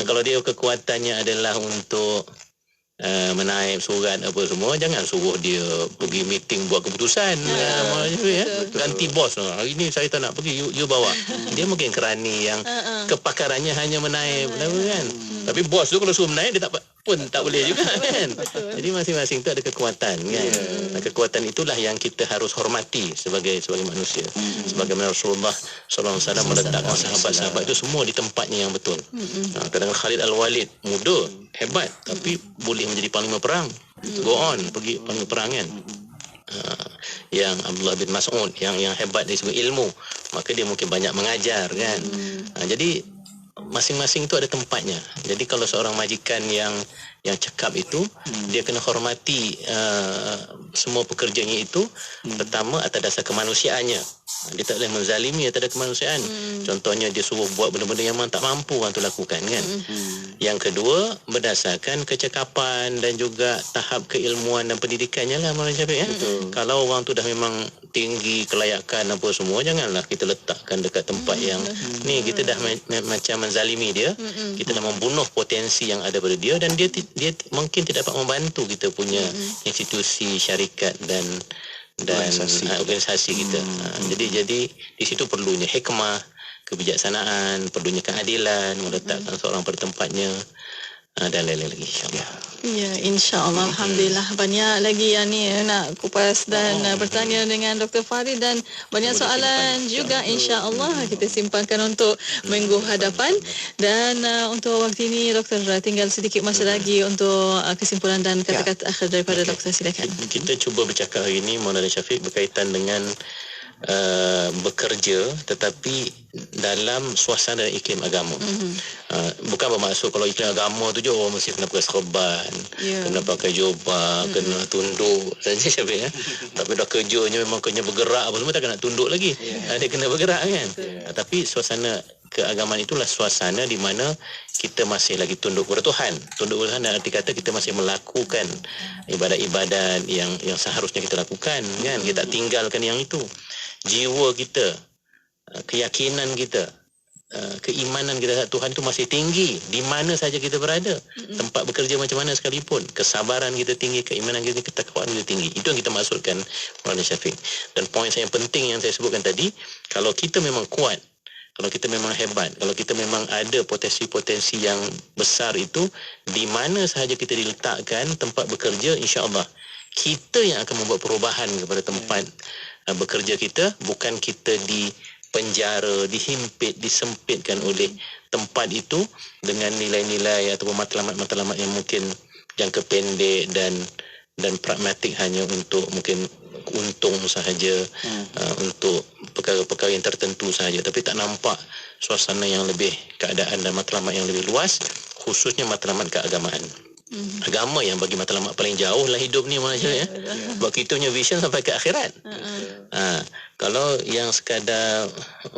[SPEAKER 12] Kalau dia kekuatannya adalah untuk menaip surat apa semua, jangan suruh dia pergi meeting buat keputusan. Ganti bos, hari ni saya tak nak pergi, you bawa. Dia mungkin kerani yang kepakarannya hanya menaip kan. Tapi bos tu kalau suruh menaip, dia tak boleh juga kan. Jadi masing-masing tu ada kekuatan kan. Kekuatan itulah yang kita harus hormati sebagai manusia. Sebagaimana Rasulullah SAW meletakkan sahabat-sahabat itu semua di tempatnya yang betul. Kadang-kadang Khalid Al-Walid muda, hebat, tapi boleh menjadi panglima perang. Go on, pergi panglima perang kan. Yang Abdullah bin Mas'ud yang hebat dari segi ilmu, maka dia mungkin banyak mengajar kan. Jadi masing-masing itu ada tempatnya. Jadi kalau seorang majikan yang cekap itu, dia kena hormati semua pekerjanya itu. Pertama atas dasar kemanusiaannya. Dia tak boleh menzalimi atas dasar kemanusiaan. Contohnya dia suruh buat benda-benda yang memang tak mampu orang tu lakukan kan. Yang kedua, berdasarkan kecekapan dan juga tahap keilmuan dan pendidikannya lah Maulana Syafiq ya. Kalau orang tu dah memang tinggi kelayakan apa semua, janganlah kita letakkan dekat tempat yang ni kita dah macam menzalimi dia. Kita dah membunuh potensi yang ada pada dia, dan dia mungkin tidak dapat membantu kita punya institusi, syarikat dan organisasi kita. Jadi di situ perlunya hikmah, kebijaksanaan, perlunya keadilan, meletakkan seorang pada tempatnya dan lain-lain lagi insya-Allah.
[SPEAKER 6] Ya, insya-Allah. Alhamdulillah. Banyak lagi yang ni nak kupas dan bertanya dengan Dr. Farid, dan banyak soalan juga insya-Allah kita simpankan untuk minggu hadapan. Dan untuk waktu ini Doktor tinggal sedikit masa lagi untuk kesimpulan dan kata-kata akhir daripada Doktor, silakan.
[SPEAKER 12] Kita cuba bercakap hari ini Maulana Syafiq berkaitan dengan bekerja tetapi dalam suasana dan iklim agama. Bukan bermaksud kalau iklim agama tu je orang mesti kena pakai serban, kena pakai jubah, kena tunduk saja Syafiq ya. Tapi dah kerjanya memang kena bergerak apa semua, tak kena tunduk lagi. Dia kena bergerak kan. Tapi suasana keagamaan itulah suasana di mana kita masih lagi tunduk kepada Tuhan. Tunduk kepada Tuhan dan arti kata kita masih melakukan ibadat-ibadat yang seharusnya kita lakukan kan. Kita tak tinggalkan yang itu. Jiwa kita, keyakinan kita, keimanan kita terhadap Tuhan itu masih tinggi di mana saja kita berada. Tempat bekerja macam mana sekalipun, kesabaran kita tinggi, keimanan kita, ketakwaan kita tinggi. Itu yang kita maksudkan Maulana Syafiq. Dan poin yang penting yang saya sebutkan tadi, kalau kita memang kuat, kalau kita memang hebat, kalau kita memang ada potensi-potensi yang besar itu, di mana sahaja kita diletakkan tempat bekerja, insya-Allah kita yang akan membuat perubahan kepada tempat bekerja kita. Bukan kita di penjara, dihimpit, disempitkan oleh tempat itu dengan nilai-nilai atau matlamat-matlamat yang mungkin jangka pendek dan pragmatik, hanya untuk mungkin untung sahaja, untuk perkara-perkara yang tertentu sahaja, tapi tak nampak suasana yang lebih, keadaan dan matlamat yang lebih luas, khususnya matlamat keagamaan. Agama yang bagi matlamat paling jauh dalam hidup ni Malaysia ya. Sebab kita punya vision sampai ke akhirat. Kalau yang sekadar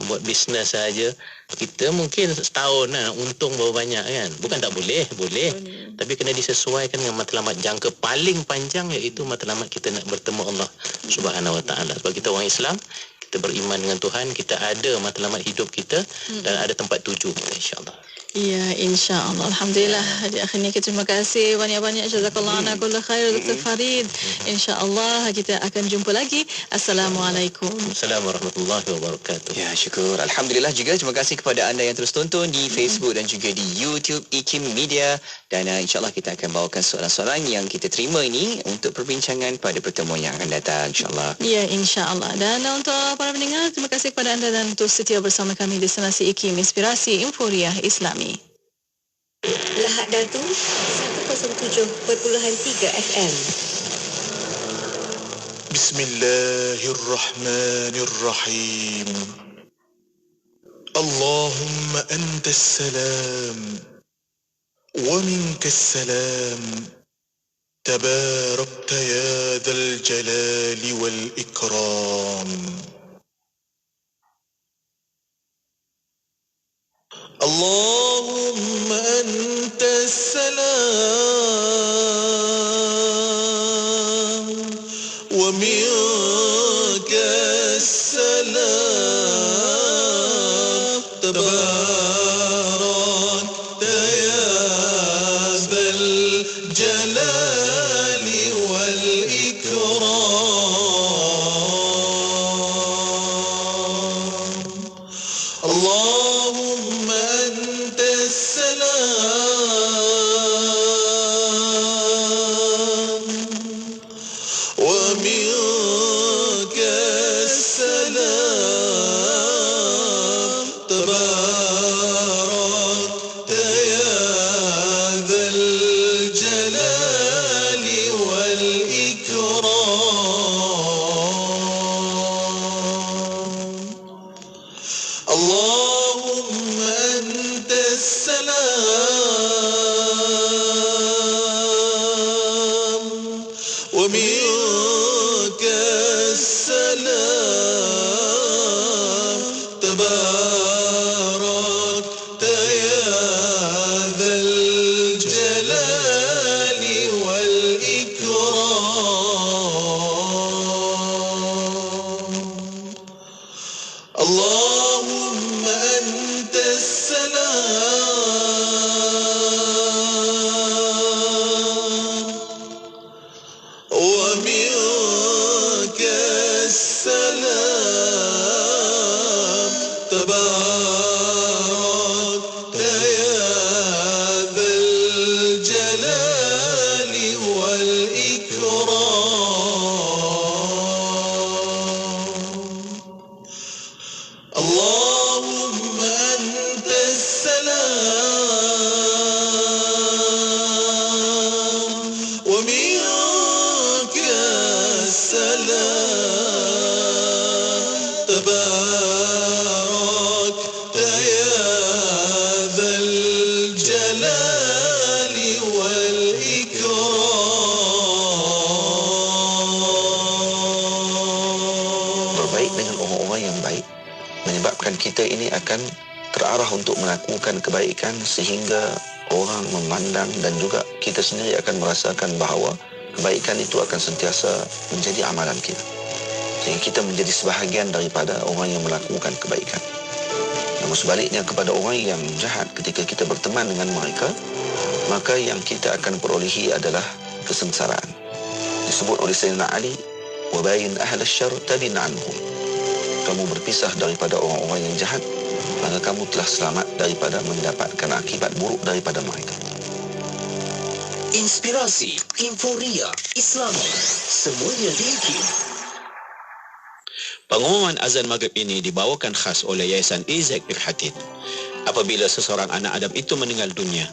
[SPEAKER 12] buat bisnes saja, kita mungkin setahun untung berapa banyak kan. Bukan tak boleh, boleh. Tapi kena disesuaikan dengan matlamat jangka paling panjang, iaitu matlamat kita nak bertemu Allah Subhanahu Wa Taala. Sebab kita orang Islam, kita beriman dengan Tuhan, kita ada matlamat hidup kita dan ada tempat tuju kita insya-Allah.
[SPEAKER 6] Ya, insya-Allah. Alhamdulillah. Akhirnya kita terima kasih banyak-banyak. Jazakallah ana kullu khair Dr. Farid. Insya-Allah kita akan jumpa lagi. Assalamualaikum.
[SPEAKER 12] Assalamualaikum warahmatullahi wabarakatuh.
[SPEAKER 5] Ya, syukur. Alhamdulillah juga. Terima kasih kepada anda yang terus tonton di Facebook dan juga di YouTube IKIM Media. Dan insya-Allah kita akan bawakan soalan-soalan yang kita terima ini untuk perbincangan pada pertemuan yang akan datang, insya-Allah.
[SPEAKER 6] Ya, insya-Allah. Dan untuk para pendengar, terima kasih kepada anda dan terus setia bersama kami di Destinasi IKIM Inspirasi Inforia Islami.
[SPEAKER 10] Lahad Datu 107.3 FM.
[SPEAKER 1] Bismillahirrahmanirrahim. Allahumma antas salam wa minkas salam. Tabarakta ya dzal jalali wal ikram. اللهم أنت السلام ومنك السلام تباركت يا ذا الجلال والإكرام اللهم أنت السلام ومنك السلام تباركت يا ذا الجلال والإكرام اللهم أنت السلام ومنك السلام تباركت يا ذا الجلال والإكرام اللهم أنت السلام ومنك السلام تباركت يا ذا الجلال والإكرام اللهم أنت السلام ومنك السلام تباركت يا ذا الجلال والإكرام
[SPEAKER 3] Berbaik dengan orang-orang yang baik menyebabkan kita ini akan terarah untuk melakukan kebaikan sehingga orang memandang dan juga kita sendiri akan merasakan bahawa kebaikan itu akan sentiasa menjadi amalan kita. Sehingga kita menjadi sebahagian daripada orang yang melakukan kebaikan. Namun sebaliknya kepada orang yang jahat ketika kita berteman dengan mereka, maka yang kita akan perolehi adalah kesengsaraan. Disebut oleh Sayyidina Ali, وَبَايِنْ أَهْلَ الشَّرِّ تَبِنْ عَنْهُمْ. Kamu berpisah daripada orang-orang yang jahat, maka kamu telah selamat daripada mendapatkan akibat buruk daripada mereka.
[SPEAKER 18] Inspirasi Inforia Islami. Semuanya di IKIM.
[SPEAKER 19] Pengumuman azan maghrib ini dibawakan khas oleh Yayasan Izak Pirhatin. Apabila seseorang anak Adam itu meninggal dunia,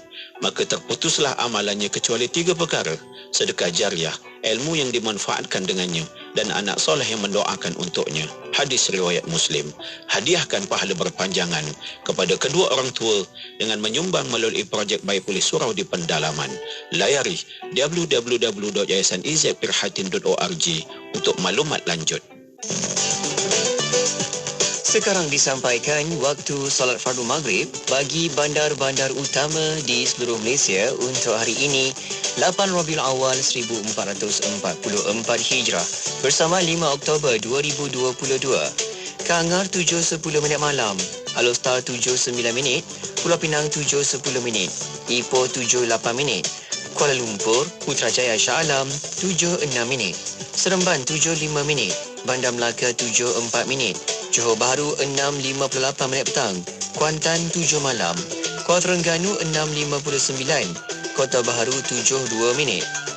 [SPEAKER 19] maka terputuslah amalannya kecuali 3 perkara: sedekah jariah, ilmu yang dimanfaatkan dengannya, dan anak soleh yang mendoakan untuknya. Hadis riwayat Muslim. Hadiahkan pahala berpanjangan kepada kedua orang tua dengan menyumbang melalui projek Baitul Surau di pendalaman. Layari www.yayasanizakpirhatin.org untuk maklumat lanjut.
[SPEAKER 5] Sekarang disampaikan waktu solat fardu maghrib bagi bandar-bandar utama di seluruh Malaysia untuk hari ini 8 Rabiul Awal 1444 Hijrah bersama 5 Oktober 2022. Kangar 7.10 malam, Alostar 7.9 Pulau Pinang 7.10 Ipoh 7.8 Kuala Lumpur, Putrajaya Shah Alam 7.6 Seremban 7.5 Bandar Melaka 7.4 Johor Bahru 6.58 petang, Kuantan 7 malam, Kuala Terengganu 6.59, Kota Baharu 7.2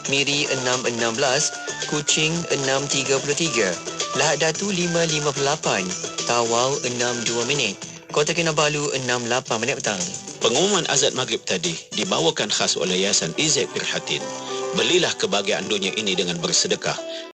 [SPEAKER 5] Miri 6.16, Kuching 6.33, Lahad Datu 5.58, Tawau 6.2 Kota Kinabalu 6.8 petang.
[SPEAKER 19] Pengumuman azan maghrib tadi dibawakan khas oleh Yayasan Izek Pirhatin. Belilah kebahagiaan dunia ini dengan bersedekah.